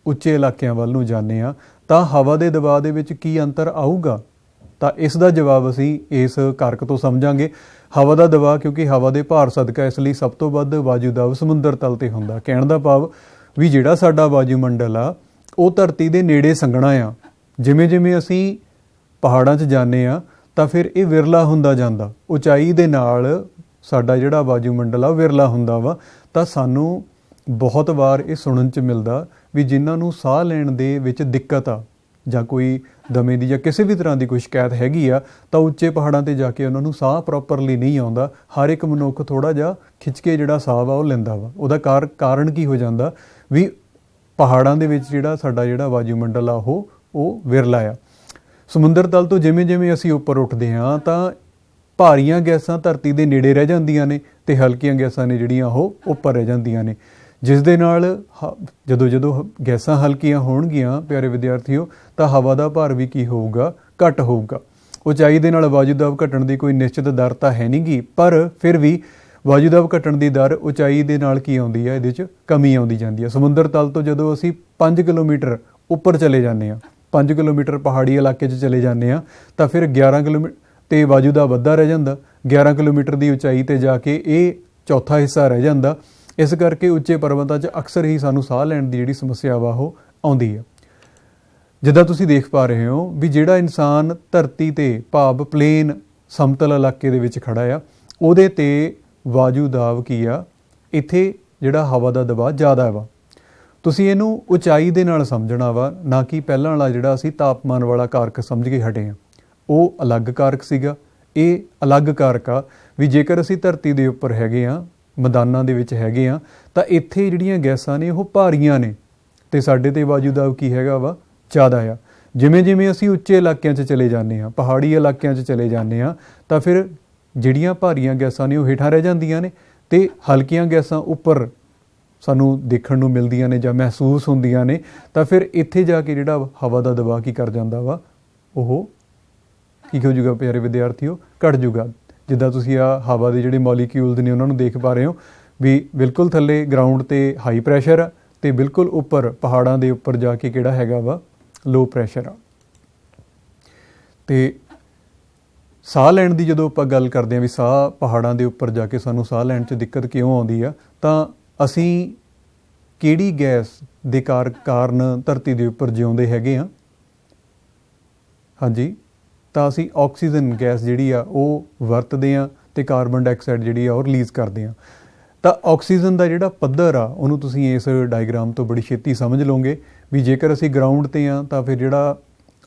ਉੱਚੇ ਇਲਾਕਿਆਂ ਵੱਲ ਨੂੰ ਜਾਂਦੇ ਹਾਂ ਤਾਂ ਹਵਾ ਦੇ ਦਬਾਅ ਦੇ ਵਿੱਚ ਕੀ ਅੰਤਰ ਆਊਗਾ? ਤਾਂ ਇਸ ਦਾ ਜਵਾਬ ਅਸੀਂ ਇਸ ਕਾਰਕ ਤੋਂ ਸਮਝਾਂਗੇ। ਹਵਾ ਦਾ ਦਬਾਅ, ਕਿਉਂਕਿ ਹਵਾ ਦੇ ਭਾਰ ਸਦਕਾ ਇਸ ਲਈ ਸਭ ਤੋਂ ਵੱਧ ਵਾਯੂ ਦਾਬ ਸਮੁੰਦਰ ਤਲ 'ਤੇ ਹੁੰਦਾ। ਕਹਿਣ ਦਾ ਭਾਵ ਵੀ ਜਿਹੜਾ ਸਾਡਾ ਵਾਯੂਮੰਡਲ ਆ ਉਹ ਧਰਤੀ ਦੇ ਨੇੜੇ ਸੰਘਣਾ ਆ। ਜਿਵੇਂ ਜਿਵੇਂ ਅਸੀਂ ਪਹਾੜਾਂ 'ਚ ਜਾਂਦੇ ਹਾਂ ਤਾਂ ਫਿਰ ਇਹ ਵਿਰਲਾ ਹੁੰਦਾ ਜਾਂਦਾ। ਉਚਾਈ ਦੇ ਨਾਲ ਸਾਡਾ ਜਿਹੜਾ ਵਾਯੂਮੰਡਲ ਆ ਉਹ ਵਿਰਲਾ ਹੁੰਦਾ ਵਾ। ਤਾਂ ਸਾਨੂੰ ਬਹੁਤ ਵਾਰ ਇਹ ਸੁਣਨ 'ਚ ਮਿਲਦਾ ਵੀ ਜਿਨ੍ਹਾਂ ਨੂੰ ਸਾਹ ਲੈਣ ਦੇ ਵਿੱਚ ਦਿੱਕਤ ਆ ਜਾਂ ਕੋਈ ਦਮੇ ਦੀ ਜਾਂ ਕਿਸੇ ਵੀ ਤਰ੍ਹਾਂ ਦੀ ਕੋਈ ਸ਼ਿਕਾਇਤ ਹੈਗੀ ਆ, ਤਾਂ ਉੱਚੇ ਪਹਾੜਾਂ 'ਤੇ ਜਾ ਕੇ ਉਹਨਾਂ ਨੂੰ ਸਾਹ ਪ੍ਰੋਪਰਲੀ ਨਹੀਂ ਆਉਂਦਾ। ਹਰ ਇੱਕ ਮਨੁੱਖ ਥੋੜ੍ਹਾ ਜਿਹਾ ਖਿੱਚ ਕੇ ਜਿਹੜਾ ਸਾਹ ਵਾ ਉਹ ਲੈਂਦਾ ਵਾ। ਉਹਦਾ ਕਾਰਨ ਕੀ ਹੋ ਜਾਂਦਾ ਵੀ ਪਹਾੜਾਂ ਦੇ ਵਿੱਚ ਜਿਹੜਾ ਸਾਡਾ ਜਿਹੜਾ ਵਾਯੂਮੰਡਲ ਆ ਉਹ ਵਿਰਲਾ ਆ। ਸਮੁੰਦਰ ਤਲ ਤੋਂ ਜਿਵੇਂ ਜਿਵੇਂ ਅਸੀਂ ਉੱਪਰ ਉੱਠਦੇ ਹਾਂ ਤਾਂ ਭਾਰੀਆਂ ਗੈਸਾਂ ਧਰਤੀ ਦੇ ਨੇੜੇ ਰਹਿ ਜਾਂਦੀਆਂ ਨੇ ਤੇ ਹਲਕੀਆਂ ਗੈਸਾਂ ਨੇ ਜਿਹੜੀਆਂ ਉਹ ਉੱਪਰ ਰਹਿ ਜਾਂਦੀਆਂ ਨੇ, ਜਿਸ ਦੇ ਨਾਲ ਜਦੋਂ ਗੈਸਾਂ ਹਲਕੀਆਂ ਹੋਣਗੀਆਂ ਪਿਆਰੇ ਵਿਦਿਆਰਥੀਓ ਤਾਂ ਹਵਾ ਦਾ ਭਾਰ ਵੀ ਕੀ ਹੋਊਗਾ? ਘੱਟ ਹੋਊਗਾ। ਉਚਾਈ ਦੇ ਨਾਲ ਵਾਯੂ ਦਾਬ ਘਟਣ ਦੀ ਕੋਈ ਨਿਸ਼ਚਿਤ ਦਰ ਤਾਂ ਹੈ ਨਹੀਂ ਗੀ, ਪਰ ਫਿਰ ਵੀ ਵਾਯੂ ਦਾਬ ਘਟਣ ਦੀ ਦਰ ਉਚਾਈ ਦੇ ਨਾਲ ਕੀ ਆਉਂਦੀ ਹੈ? ਇਹਦੇ 'ਚ ਕਮੀ ਆਉਂਦੀ ਜਾਂਦੀ ਹੈ। ਸਮੁੰਦਰ ਤਲ ਤੋਂ ਜਦੋਂ ਅਸੀਂ 5 ਕਿਲੋਮੀਟਰ ਉੱਪਰ ਚਲੇ ਜਾਂਦੇ ਹਾਂ, 5 ਕਿਲੋਮੀਟਰ ਪਹਾੜੀ ਇਲਾਕੇ 'ਚ ਚਲੇ ਜਾਂਦੇ ਹਾਂ ਤਾਂ ਫਿਰ 11 ਕਿਲੋਮੀਟਰ ਤੇ ਵਾਯੂ ਦਾਬ ਵੱਧਦਾ ਰਹਿ ਜਾਂਦਾ। 11 ਕਿਲੋਮੀਟਰ ਦੀ ਉਚਾਈ 'ਤੇ ਜਾ ਕੇ ਇਹ ਚੌਥਾ ਹਿੱਸਾ ਰਹਿ ਜਾਂਦਾ। ਇਸ ਕਰਕੇ ਉੱਚੇ ਪਰਬਤਾਂ 'ਚ ਅਕਸਰ ਹੀ ਸਾਨੂੰ ਸਾਹ ਲੈਣ ਦੀ ਜਿਹੜੀ ਸਮੱਸਿਆ ਵਾ ਉਹ ਆਉਂਦੀ ਹੈ। ਜਿੱਦਾਂ ਤੁਸੀਂ ਦੇਖ ਪਾ ਰਹੇ ਹੋ ਵੀ ਜਿਹੜਾ ਇਨਸਾਨ ਧਰਤੀ 'ਤੇ ਭਾਵ ਪਲੇਨ ਸਮਤਲ ਇਲਾਕੇ ਦੇ ਵਿੱਚ ਖੜਾ ਆ, ਉਹਦੇ 'ਤੇ ਵਾਯੂ ਦਾਬ ਕੀ ਆ? ਇੱਥੇ ਜਿਹੜਾ ਹਵਾ ਦਾ ਦਬਾਅ ਜ਼ਿਆਦਾ ਵਾ। ਤੁਸੀਂ ਇਹਨੂੰ ਉਚਾਈ ਦੇ ਨਾਲ ਸਮਝਣਾ ਵਾ, ਨਾ ਕਿ ਪਹਿਲਾਂ ਵਾਲਾ ਜਿਹੜਾ ਅਸੀਂ ਤਾਪਮਾਨ ਵਾਲਾ ਕਾਰਕ ਸਮਝ ਕੇ ਹਟੇ ਹਾਂ। ਉਹ ਅਲੱਗ ਕਾਰਕ ਸੀਗਾ, ਇਹ ਅਲੱਗ ਕਾਰਕ ਆ ਵੀ ਜੇਕਰ ਅਸੀਂ ਧਰਤੀ ਦੇ ਉੱਪਰ ਹੈਗੇ ਹਾਂ, ਮੈਦਾਨਾਂ ਦੇ ਵਿੱਚ ਹੈਗੇ ਹਾਂ, ਤਾਂ ਇੱਥੇ ਜਿਹੜੀਆਂ ਗੈਸਾਂ ਨੇ ਉਹ ਭਾਰੀਆਂ ਨੇ ਤੇ ਸਾਡੇ 'ਤੇ ਵਾਯੂ ਦਾਬ ਕੀ ਹੈਗਾ ਵਾ? ਜ਼ਿਆਦਾ ਆ। ਜਿਵੇਂ ਜਿਵੇਂ ਅਸੀਂ ਉੱਚੇ ਇਲਾਕਿਆਂ 'ਚ ਚਲੇ ਜਾਂਦੇ ਹਾਂ, ਪਹਾੜੀ ਇਲਾਕਿਆਂ 'ਚ ਚਲੇ ਜਾਂਦੇ ਹਾਂ, ਤਾਂ ਫਿਰ ਜਿਹੜੀਆਂ ਭਾਰੀਆਂ ਗੈਸਾਂ ਨੇ ਉਹ ਹੇਠਾਂ ਰਹਿ ਜਾਂਦੀਆਂ ਨੇ ਤੇ ਹਲਕੀਆਂ ਗੈਸਾਂ ਉੱਪਰ ਸਾਨੂੰ ਦੇਖਣ ਨੂੰ ਮਿਲਦੀਆਂ ਨੇ ਜਾਂ ਮਹਿਸੂਸ ਹੁੰਦੀਆਂ ਨੇ। ਤਾਂ ਫਿਰ ਇੱਥੇ ਜਾ ਕੇ ਜਿਹੜਾ ਹਵਾ ਦਾ ਦਬਾਅ ਕੀ ਕਰ ਜਾਂਦਾ ਵਾ? ਉਹ ਕੀ ਹੋ ਜੂਗਾ ਪਿਆਰੇ ਵਿਦਿਆਰਥੀਓ? ਘਟ ਜੂਗਾ। ਜਿੱਦਾਂ ਤੁਸੀਂ ਆ ਹਵਾ ਦੇ ਜਿਹੜੇ ਮੋਲੀਕਿਊਲਸ ਨੇ ਉਹਨਾਂ ਨੂੰ ਦੇਖ ਪਾ ਰਹੇ ਹੋ ਵੀ ਬਿਲਕੁਲ ਥੱਲੇ ਗਰਾਊਂਡ 'ਤੇ ਹਾਈ ਪ੍ਰੈਸ਼ਰ ਆ ਤੇ ਬਿਲਕੁਲ ਉੱਪਰ ਪਹਾੜਾਂ ਦੇ ਉੱਪਰ ਜਾ ਕੇ ਕਿਹੜਾ ਹੈਗਾ ਵਾ? ਲੋ ਪ੍ਰੈਸ਼ਰ ਆ। ਤੇ ਸਾਹ ਲੈਣ ਦੀ ਜਦੋਂ ਆਪਾਂ ਗੱਲ ਕਰਦੇ ਹਾਂ ਵੀ ਸਾਹ ਪਹਾੜਾਂ ਦੇ ਉੱਪਰ ਜਾ ਕੇ ਸਾਨੂੰ ਸਾਹ ਲੈਣ 'ਚ ਦਿੱਕਤ ਕਿਉਂ ਆਉਂਦੀ ਆ, ਤਾਂ ਅਸੀਂ ਕਿਹੜੀ ਗੈਸ ਦੇ ਕਾਰਨ ਧਰਤੀ ਦੇ ਉੱਪਰ ਜਿਉਂਦੇ ਹੈਗੇ ਹਾਂ? ਹਾਂਜੀ, ਤਾਂ ਅਸੀਂ ਆਕਸੀਜਨ ਗੈਸ ਜਿਹੜੀ ਆ ਉਹ ਵਰਤਦੇ ਹਾਂ ਤੇ ਕਾਰਬਨ ਡਾਈਆਕਸਾਈਡ ਜਿਹੜੀ ਆ ਉਹ ਰਿਲੀਜ਼ ਕਰਦੇ ਹਾਂ। ਤਾਂ ਆਕਸੀਜਨ ਦਾ ਜਿਹੜਾ ਪੱਧਰ ਆ ਉਹਨੂੰ ਤੁਸੀਂ ਇਸ ਡਾਇਗਰਾਮ ਤੋਂ ਬੜੀ ਛੇਤੀ ਸਮਝ ਲਓਗੇ ਵੀ ਜੇਕਰ ਅਸੀਂ ਗਰਾਊਂਡ 'ਤੇ ਹਾਂ ਤਾਂ ਫਿਰ ਜਿਹੜਾ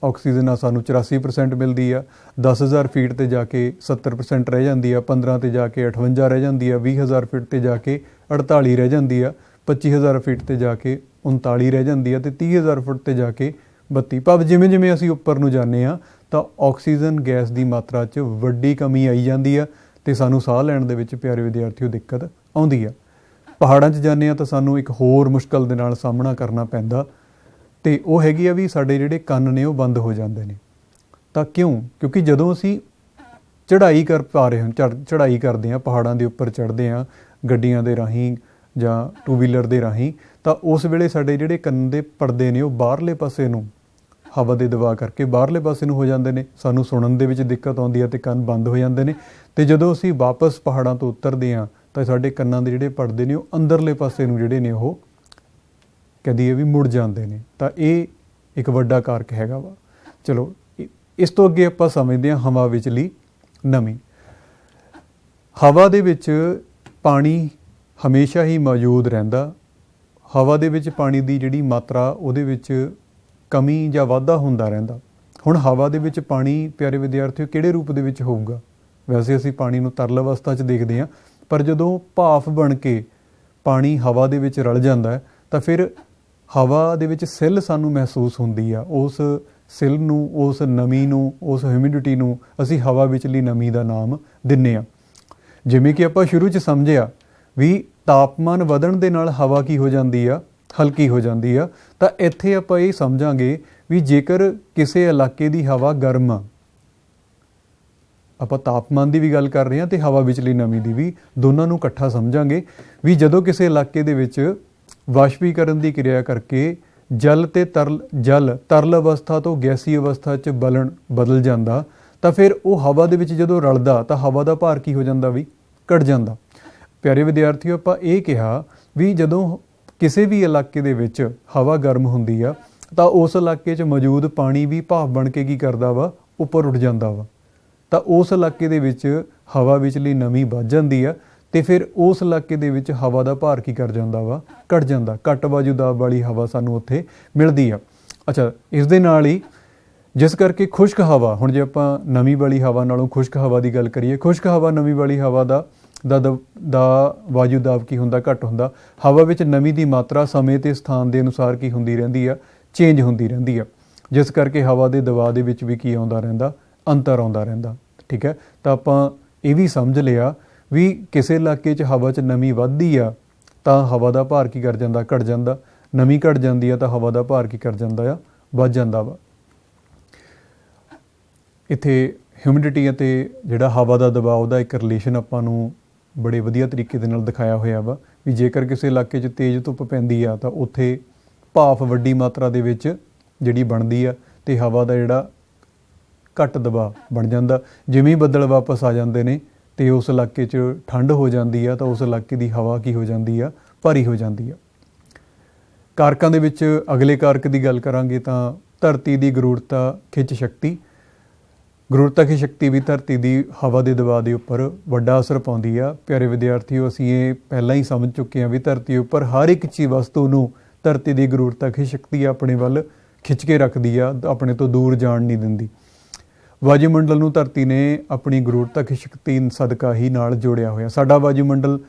ਆਕਸੀਜਨ ਆ ਸਾਨੂੰ 84% ਮਿਲਦੀ ਆ, 10,000 ਫੀਟ 'ਤੇ ਜਾ ਕੇ 70% ਰਹਿ ਜਾਂਦੀ ਆ, 15 'ਤੇ ਜਾ ਕੇ 58 ਰਹਿ ਜਾਂਦੀ ਆ, 20,000 ਫੀਟ 'ਤੇ ਜਾ ਕੇ 48 ਰਹਿ ਜਾਂਦੀ ਆ, 25,000 ਫੀਟ 'ਤੇ ਜਾ ਕੇ 39 ਰਹਿ ਜਾਂਦੀ ਆ ਤੇ 30,000 ਫੁੱਟ 'ਤੇ ਜਾ ਕੇ 32। ਭਾਵ ਜਿਵੇਂ ਜਿਵੇਂ ਅਸੀਂ ਉੱਪਰ ਨੂੰ ਜਾਂਦੇ ਹਾਂ ਤਾਂ ਆਕਸੀਜਨ ਗੈਸ ਦੀ ਮਾਤਰਾ 'ਚ ਵੱਡੀ ਕਮੀ ਆਈ ਜਾਂਦੀ ਆ ਤੇ ਸਾਨੂੰ ਸਾਹ ਲੈਣ ਦੇ ਵਿੱਚ ਪਿਆਰੇ ਵਿਦਿਆਰਥੀਓ ਦਿੱਕਤ ਆਉਂਦੀ ਆ। ਪਹਾੜਾਂ 'ਚ ਜਾਂਦੇ ਹਾਂ ਤਾਂ ਸਾਨੂੰ ਇੱਕ ਹੋਰ ਮੁਸ਼ਕਲ ਦੇ ਨਾਲ ਸਾਹਮਣਾ ਕਰਨਾ ਪੈਂਦਾ ਤੇ ਉਹ ਹੈਗੀ ਆ ਵੀ ਸਾਡੇ ਜਿਹੜੇ ਕੰਨ ਨੇ ਉਹ ਬੰਦ ਹੋ ਜਾਂਦੇ ਨੇ। ਤਾਂ ਕਿਉਂ? ਕਿਉਂਕਿ ਜਦੋਂ ਅਸੀਂ ਚੜ੍ਹਾਈ ਕਰ ਪਾ ਰਹੇ ਹਾਂ, ਚੜ੍ਹਾਈ ਕਰਦੇ ਹਾਂ, ਪਹਾੜਾਂ ਦੇ ਉੱਪਰ ਚੜ੍ਹਦੇ ਹਾਂ ਗੱਡੀਆਂ ਦੇ ਰਾਹੀਂ ਜਾਂ 2 ਵੀਲਰ ਦੇ ਰਾਹੀਂ, ਤਾਂ ਉਸ ਵੇਲੇ ਸਾਡੇ ਜਿਹੜੇ ਕੰਨ ਦੇ ਪਰਦੇ ਨੇ ਉਹ ਬਾਹਰਲੇ ਪਾਸੇ ਨੂੰ ਹਵਾ ਦੇ ਦਬਾਅ ਕਰਕੇ ਬਾਹਰਲੇ ਪਾਸੇ ਨੂੰ ਹੋ ਜਾਂਦੇ ਨੇ। ਸਾਨੂੰ ਸੁਣਨ ਦੇ ਵਿੱਚ ਦਿੱਕਤ ਆਉਂਦੀ ਹੈ ਤੇ ਕੰਨ ਬੰਦ ਹੋ ਜਾਂਦੇ ਨੇ। ਤੇ ਜਦੋਂ ਅਸੀਂ ਵਾਪਸ ਪਹਾੜਾਂ ਤੋਂ ਉਤਰਦੇ ਹਾਂ ਤਾਂ ਸਾਡੇ ਕੰਨਾਂ ਦੇ ਜਿਹੜੇ ਪਰਦੇ ਨੇ ਉਹ ਅੰਦਰਲੇ ਪਾਸੇ ਨੂੰ ਜਿਹੜੇ ਨੇ ਉਹ ਕਹਦੀ ਵੀ ਮੁੜ ਜਾਂਦੇ ਨੇ। ਤਾਂ ਇਹ ਇੱਕ ਵੱਡਾ ਕਾਰਕ ਹੈਗਾ ਵਾ। ਚਲੋ ਇਸ ਤੋਂ ਅੱਗੇ ਆਪਾਂ ਸਮਝਦੇ ਹਾਂ ਹਵਾ ਵਿਚਲੀ ਨਮੀ। ਹਵਾ ਦੇ ਵਿੱਚ ਪਾਣੀ ਹਮੇਸ਼ਾ ਹੀ ਮੌਜੂਦ ਰਹਿੰਦਾ। ਹਵਾ ਦੇ ਵਿੱਚ ਪਾਣੀ ਦੀ ਜਿਹੜੀ ਮਾਤਰਾ ਉਹਦੇ ਵਿੱਚ ਕਮੀ ਜਾਂ ਵਾਧਾ ਹੁੰਦਾ ਰਹਿੰਦਾ। ਹੁਣ ਹਵਾ ਦੇ ਵਿੱਚ ਪਾਣੀ ਪਿਆਰੇ ਵਿਦਿਆਰਥੀਓ ਕਿਹੜੇ ਰੂਪ ਦੇ ਵਿੱਚ ਹੋਊਗਾ? ਵੈਸੇ ਅਸੀਂ ਪਾਣੀ ਨੂੰ ਤਰਲ ਅਵਸਥਾ 'ਚ ਦੇਖਦੇ ਹਾਂ, ਪਰ ਜਦੋਂ ਭਾਫ਼ ਬਣ ਕੇ ਪਾਣੀ ਹਵਾ ਦੇ ਵਿੱਚ ਰਲ ਜਾਂਦਾ ਹੈ ਤਾਂ ਫਿਰ ਹਵਾ ਦੇ ਵਿੱਚ ਸਿੱਲ ਸਾਨੂੰ ਮਹਿਸੂਸ ਹੁੰਦੀ ਆ। ਉਸ ਸਿੱਲ ਨੂੰ, ਉਸ ਨਮੀ ਨੂੰ, ਉਸ ਹਿਊਮਿਡਿਟੀ ਨੂੰ ਅਸੀਂ ਹਵਾ ਵਿਚਲੀ ਨਮੀ ਦਾ ਨਾਮ ਦਿੰਦੇ ਹਾਂ। ਜਿਵੇਂ ਕਿ ਆਪਾਂ ਸ਼ੁਰੂ 'ਚ ਸਮਝਿਆ ਵੀ ਤਾਪਮਾਨ ਵਧਣ ਦੇ ਨਾਲ ਹਵਾ ਕੀ ਹੋ ਜਾਂਦੀ ਆ? ਹਲਕੀ ਹੋ ਜਾਂਦੀ ਆ। ਤਾਂ ਇੱਥੇ ਆਪਾਂ ਇਹ ਸਮਝਾਂਗੇ ਵੀ ਜੇਕਰ ਕਿਸੇ ਇਲਾਕੇ ਦੀ ਹਵਾ ਗਰਮ ਆ, ਆਪਾਂ ਤਾਪਮਾਨ ਦੀ ਵੀ ਗੱਲ ਕਰ ਰਹੇ ਹਾਂ ਅਤੇ ਹਵਾ ਵਿਚਲੀ ਨਮੀ ਦੀ ਵੀ, ਦੋਨਾਂ ਨੂੰ ਇਕੱਠਾ ਸਮਝਾਂਗੇ ਵੀ ਜਦੋਂ ਕਿਸੇ ਇਲਾਕੇ ਦੇ ਵਿੱਚ ਵਾਸ਼ਪੀਕਰਨ ਦੀ ਕਿਰਿਆ ਕਰਕੇ ਜਲ ਤਰਲ ਅਵਸਥਾ ਤੋਂ ਗੈਸੀ ਅਵਸਥਾ 'ਚ ਬਦਲ ਜਾਂਦਾ ਤਾਂ ਫਿਰ ਉਹ ਹਵਾ ਦੇ ਵਿੱਚ ਜਦੋਂ ਰਲਦਾ ਤਾਂ ਹਵਾ ਦਾ ਭਾਰ ਕੀ ਹੋ ਜਾਂਦਾ ਵੀ? ਘਟ ਜਾਂਦਾ। ਪਿਆਰੇ ਵਿਦਿਆਰਥੀਓ, ਆਪਾਂ ਇਹ ਕਿਹਾ ਵੀ ਜਦੋਂ ਕਿਸੇ ਵੀ ਇਲਾਕੇ ਦੇ ਵਿੱਚ ਹਵਾ ਗਰਮ ਹੁੰਦੀ ਆ ਤਾਂ ਉਸ ਇਲਾਕੇ 'ਚ ਮੌਜੂਦ ਪਾਣੀ ਵੀ ਭਾਫ਼ ਬਣ ਕੇ ਕੀ ਕਰਦਾ ਵਾ? ਉੱਪਰ ਉੱਠ ਜਾਂਦਾ ਵਾ। ਤਾਂ ਉਸ ਇਲਾਕੇ ਦੇ ਵਿੱਚ ਹਵਾ ਵਿਚਲੀ ਨਮੀ ਵੱਧ ਜਾਂਦੀ ਆ ਅਤੇ ਫਿਰ ਉਸ ਇਲਾਕੇ ਦੇ ਵਿੱਚ ਹਵਾ ਦਾ ਭਾਰ ਕੀ ਕਰ ਜਾਂਦਾ ਵਾ? ਘਟ ਜਾਂਦਾ। ਘੱਟ ਵਾਯੂ ਦਾਬ ਵਾਲੀ ਹਵਾ ਸਾਨੂੰ ਉੱਥੇ ਮਿਲਦੀ ਆ। ਅੱਛਾ, ਇਸ ਦੇ ਨਾਲ ਹੀ ਜਿਸ ਕਰਕੇ ਖੁਸ਼ਕ ਹਵਾ, ਹੁਣ ਜੇ ਆਪਾਂ ਨਮੀ ਵਾਲੀ ਹਵਾ ਨਾਲੋਂ ਖੁਸ਼ਕ ਹਵਾ ਦੀ ਗੱਲ ਕਰੀਏ, ਖੁਸ਼ਕ ਹਵਾ ਨਮੀ ਵਾਲੀ ਹਵਾ ਦਾ ਵਾਯੂ ਦਾਬ ਕੀ ਹੁੰਦਾ? ਘੱਟ ਹੁੰਦਾ। ਹਵਾ ਵਿੱਚ ਨਮੀ ਦੀ ਮਾਤਰਾ ਸਮੇਂ ਅਤੇ ਸਥਾਨ ਦੇ ਅਨੁਸਾਰ ਕੀ ਹੁੰਦੀ ਰਹਿੰਦੀ ਆ? ਚੇਂਜ ਹੁੰਦੀ ਰਹਿੰਦੀ ਆ, ਜਿਸ ਕਰਕੇ ਹਵਾ ਦੇ ਦਬਾਅ ਦੇ ਵਿੱਚ ਵੀ ਕੀ ਆਉਂਦਾ ਰਹਿੰਦਾ? ਅੰਤਰ ਆਉਂਦਾ ਰਹਿੰਦਾ। ਠੀਕ ਹੈ, ਤਾਂ ਆਪਾਂ ਇਹ ਵੀ ਸਮਝ ਲਿਆ ਵੀ ਕਿਸੇ ਇਲਾਕੇ 'ਚ ਹਵਾ 'ਚ ਨਮੀ ਵੱਧਦੀ ਆ ਤਾਂ ਹਵਾ ਦਾ ਭਾਰ ਕੀ ਕਰ ਜਾਂਦਾ? ਘਟ ਜਾਂਦਾ। ਨਮੀ ਘਟ ਜਾਂਦੀ ਆ ਤਾਂ ਹਵਾ ਦਾ ਭਾਰ ਕੀ ਕਰ ਜਾਂਦਾ ਆ? ਵੱਧ ਜਾਂਦਾ ਵਾ। ਇੱਥੇ ਹਿਊਮਿਡਿਟੀ ਅਤੇ ਜਿਹੜਾ ਹਵਾ ਦਾ ਦਬਾਅ ਉਹਦਾ ਇੱਕ ਰਿਲੇਸ਼ਨ ਆਪਾਂ ਨੂੰ ਬੜੇ ਵਧੀਆ ਤਰੀਕੇ ਦੇ ਨਾਲ ਦਿਖਾਇਆ ਹੋਇਆ ਵਾ ਵੀ ਜੇਕਰ ਕਿਸੇ ਇਲਾਕੇ 'ਚ ਤੇਜ਼ ਧੁੱਪ ਪੈਂਦੀ ਆ ਤਾਂ ਉੱਥੇ ਭਾਫ਼ ਵੱਡੀ ਮਾਤਰਾ ਦੇ ਵਿੱਚ ਜਿਹੜੀ ਬਣਦੀ ਆ ਅਤੇ ਹਵਾ ਦਾ ਜਿਹੜਾ ਘੱਟ ਦਬਾਅ ਬਣ ਜਾਂਦਾ। ਜਿਵੇਂ ਹੀ ਬੱਦਲ ਵਾਪਸ ਆ ਜਾਂਦੇ ਨੇ ਅਤੇ ਉਸ ਇਲਾਕੇ 'ਚ ਠੰਡ ਹੋ ਜਾਂਦੀ ਆ ਤਾਂ ਉਸ ਇਲਾਕੇ ਦੀ ਹਵਾ ਕੀ ਹੋ ਜਾਂਦੀ ਆ? ਭਾਰੀ ਹੋ ਜਾਂਦੀ ਆ। ਕਾਰਕਾਂ ਦੇ ਵਿੱਚ ਅਗਲੇ ਕਾਰਕ ਦੀ ਗੱਲ ਕਰਾਂਗੇ ਤਾਂ ਧਰਤੀ ਦੀ ਗੁਰੂਰਤਾ ਖਿੱਚ ਸ਼ਕਤੀ। ਗੁਰੂਰਤਾ ਖਿੱਚ ਸ਼ਕਤੀ ਵੀ ਧਰਤੀ ਦੀ ਹਵਾ ਦੇ ਦਬਾਅ ਦੇ ਉੱਪਰ ਵੱਡਾ ਅਸਰ ਪਾਉਂਦੀ ਆ। ਪਿਆਰੇ ਵਿਦਿਆਰਥੀਓ, ਅਸੀਂ ਇਹ ਪਹਿਲਾਂ ਹੀ ਸਮਝ ਚੁੱਕੇ ਹਾਂ ਵੀ ਧਰਤੀ ਉੱਪਰ ਹਰ ਇੱਕ ਚੀਜ਼ ਵਸਤੂ ਨੂੰ ਧਰਤੀ ਦੀ ਗੁਰੂਰਤਾ ਖਿੱਚ ਸ਼ਕਤੀ ਆਪਣੇ ਵੱਲ ਖਿੱਚ ਕੇ ਰੱਖਦੀ ਆ, ਆਪਣੇ ਤੋਂ ਦੂਰ ਜਾਣ ਨਹੀਂ ਦਿੰਦੀ। ਵਾਯੂਮੰਡਲ ਨੂੰ ਧਰਤੀ ਨੇ ਆਪਣੀ ਗੁਰੂਰਤਾ ਖਿੱਚ ਸ਼ਕਤੀ ਸਦਕਾ ਹੀ ਨਾਲ ਜੋੜਿਆ ਹੋਇਆ। ਸਾਡਾ ਵਾਯੂਮੰਡਲ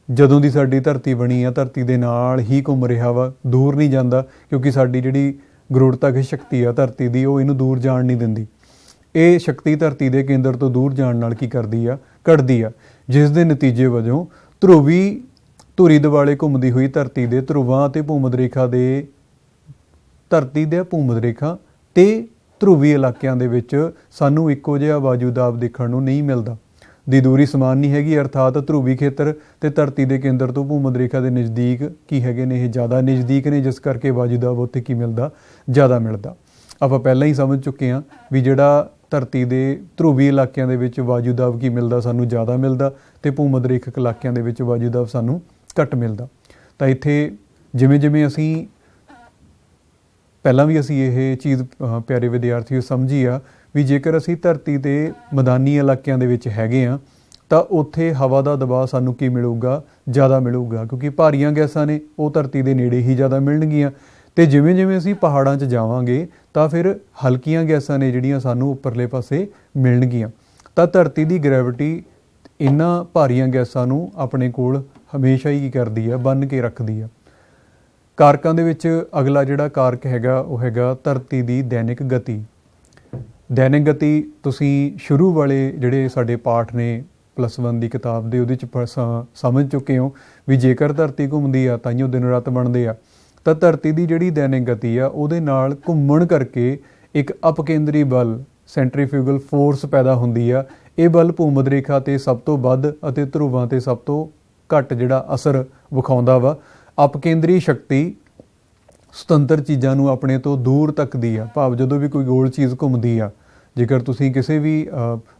ਜਦੋਂ ਦੀ ਸਾਡੀ ਧਰਤੀ ਬਣੀ ਆ ਧਰਤੀ ਦੇ ਨਾਲ ਹੀ ਘੁੰਮ ਰਿਹਾ ਵਾ, ਦੂਰ ਨਹੀਂ ਜਾਂਦਾ, ਕਿਉਂਕਿ ਸਾਡੀ ਜਿਹੜੀ ਗੁਰੂਰਤਾ ਖਿੱਚ ਸ਼ਕਤੀ ਆ ਧਰਤੀ ਦੀ ਉਹ ਇਹਨੂੰ ਦੂਰ ਜਾਣ ਨਹੀਂ ਦਿੰਦੀ। ਇਹ ਸ਼ਕਤੀ ਧਰਤੀ ਦੇ ਕੇਂਦਰ ਤੋਂ ਦੂਰ ਜਾਣ ਨਾਲ ਕੀ ਕਰਦੀ ਆ? ਘਟਦੀ ਆ, ਜਿਸ ਦੇ ਨਤੀਜੇ ਵਜੋਂ ਧੁਰੀ ਦੁਆਲੇ ਘੁੰਮਦੀ ਹੋਈ ਧਰਤੀ ਦੇ ਧਰੁਵਾਂ ਅਤੇ ਭੂਮੱਧ ਰੇਖਾ ਤੇ ਧਰੂਵੀ ਇਲਾਕਿਆਂ ਦੇ ਵਿੱਚ ਸਾਨੂੰ ਇੱਕੋ ਜਿਹਾ ਵਾਯੂ ਦਾਬ ਦੇਖਣ ਨੂੰ ਨਹੀਂ ਮਿਲਦਾ। ਦੀ ਦੂਰੀ ਸਮਾਨ ਨਹੀਂ ਹੈਗੀ, ਅਰਥਾਤ ਧਰੂਵੀ ਖੇਤਰ ਅਤੇ ਧਰਤੀ ਦੇ ਕੇਂਦਰ ਤੋਂ ਭੂਮੱਧ ਰੇਖਾ ਦੇ ਨਜ਼ਦੀਕ ਕੀ ਹੈਗੇ ਨੇ? ਇਹ ਜ਼ਿਆਦਾ ਨਜ਼ਦੀਕ ਨੇ, ਜਿਸ ਕਰਕੇ ਵਾਯੂ ਦਾਬ ਉੱਥੇ ਕੀ ਮਿਲਦਾ? ਜ਼ਿਆਦਾ ਮਿਲਦਾ। ਆਪਾਂ ਪਹਿਲਾਂ ਹੀ ਸਮਝ ਚੁੱਕੇ ਹਾਂ ਵੀ ਜਿਹੜਾ ਧਰਤੀ ਦੇ ਧਰੂਵੀ ਇਲਾਕਿਆਂ ਦੇ ਵਿੱਚ ਵਾਯੂ ਦਾਬ ਕੀ ਮਿਲਦਾ? ਸਾਨੂੰ ਜ਼ਿਆਦਾ ਮਿਲਦਾ ਅਤੇ ਭੂਮੱਧ ਰੇਖਕ ਇਲਾਕਿਆਂ ਦੇ ਵਿੱਚ ਵਾਯੂ ਦਾਬ ਸਾਨੂੰ ਘੱਟ ਮਿਲਦਾ। ਤਾਂ ਇੱਥੇ ਜਿਵੇਂ ਜਿਵੇਂ ਅਸੀਂ ਪਹਿਲਾਂ ਵੀ ਅਸੀਂ ਇਹ ਚੀਜ਼ ਪਿਆਰੇ ਵਿਦਿਆਰਥੀਓ ਸਮਝੀ ਆ ਵੀ ਜੇਕਰ ਅਸੀਂ ਧਰਤੀ ਦੇ ਮੈਦਾਨੀ ਇਲਾਕਿਆਂ ਦੇ ਵਿੱਚ ਹੈਗੇ ਹਾਂ ਤਾਂ ਉੱਥੇ ਹਵਾ ਦਾ ਦਬਾਅ ਸਾਨੂੰ ਕੀ ਮਿਲੂਗਾ? ਜ਼ਿਆਦਾ ਮਿਲੂਗਾ, ਕਿਉਂਕਿ ਭਾਰੀਆਂ ਗੈਸਾਂ ਨੇ ਉਹ ਧਰਤੀ ਦੇ ਨੇੜੇ ਹੀ ਜ਼ਿਆਦਾ ਮਿਲਣਗੀਆਂ। ਅਤੇ ਜਿਵੇਂ ਜਿਵੇਂ ਅਸੀਂ ਪਹਾੜਾਂ 'ਚ ਜਾਵਾਂਗੇ ਤਾਂ ਫਿਰ ਹਲਕੀਆਂ ਗੈਸਾਂ ਨੇ ਜਿਹੜੀਆਂ ਸਾਨੂੰ ਉੱਪਰਲੇ ਪਾਸੇ ਮਿਲਣਗੀਆਂ। ਤਾਂ ਧਰਤੀ ਦੀ ਗ੍ਰੈਵਿਟੀ ਇਹਨਾਂ ਭਾਰੀਆਂ ਗੈਸਾਂ ਨੂੰ ਆਪਣੇ ਕੋਲ ਹਮੇਸ਼ਾ ਹੀ ਕੀ ਕਰਦੀ ਆ? ਬੰਨ੍ਹ ਕੇ ਰੱਖਦੀ ਆ। ਕਾਰਕਾਂ ਦੇ ਵਿੱਚ ਅਗਲਾ ਜਿਹੜਾ ਕਾਰਕ ਹੈਗਾ ਉਹ ਹੈਗਾ ਧਰਤੀ ਦੀ ਦੈਨਿਕ ਗਤੀ। ਦੈਨਿਕ ਗਤੀ ਤੁਸੀਂ ਸ਼ੁਰੂ ਵਾਲੇ ਜਿਹੜੇ ਸਾਡੇ ਪਾਠ ਨੇ +1 ਦੀ ਕਿਤਾਬ ਦੇ ਉਹਦੇ 'ਚ ਸਮਝ ਚੁੱਕੇ ਹੋ ਵੀ ਜੇਕਰ ਧਰਤੀ ਘੁੰਮਦੀ ਆ ਤਾਂ ਹੀ ਉਹ ਦਿਨ ਰਾਤ ਬਣਦੇ ਆ। ਤਾਂ ਧਰਤੀ ਦੀ ਜਿਹੜੀ ਦੈਨਿਕ ਗਤੀ ਆ ਉਹਦੇ ਨਾਲ ਘੁੰਮਣ ਕਰਕੇ ਇੱਕ ਅਪਕੇਂਦਰੀ ਬਲ ਸੈਂਟਰੀਫਿਊਗਲ ਫੋਰਸ ਪੈਦਾ ਹੁੰਦੀ ਆ। ਇਹ ਬਲ ਭੂਮੱਧ ਰੇਖਾ 'ਤੇ ਸਭ ਤੋਂ ਵੱਧ ਅਤੇ ਧਰੁਵਾਂ 'ਤੇ ਸਭ ਤੋਂ ਘੱਟ ਜਿਹੜਾ ਅਸਰ ਵਿਖਾਉਂਦਾ ਵਾ। ਅਪਕੇਂਦਰੀ ਸ਼ਕਤੀ ਸੁਤੰਤਰ ਚੀਜ਼ਾਂ ਨੂੰ ਆਪਣੇ ਤੋਂ ਦੂਰ ਤੱਕਦੀ ਆ, ਭਾਵ ਜਦੋਂ ਵੀ ਕੋਈ ਗੋਲ ਚੀਜ਼ ਘੁੰਮਦੀ ਆ, ਜੇਕਰ ਤੁਸੀਂ ਕਿਸੇ ਵੀ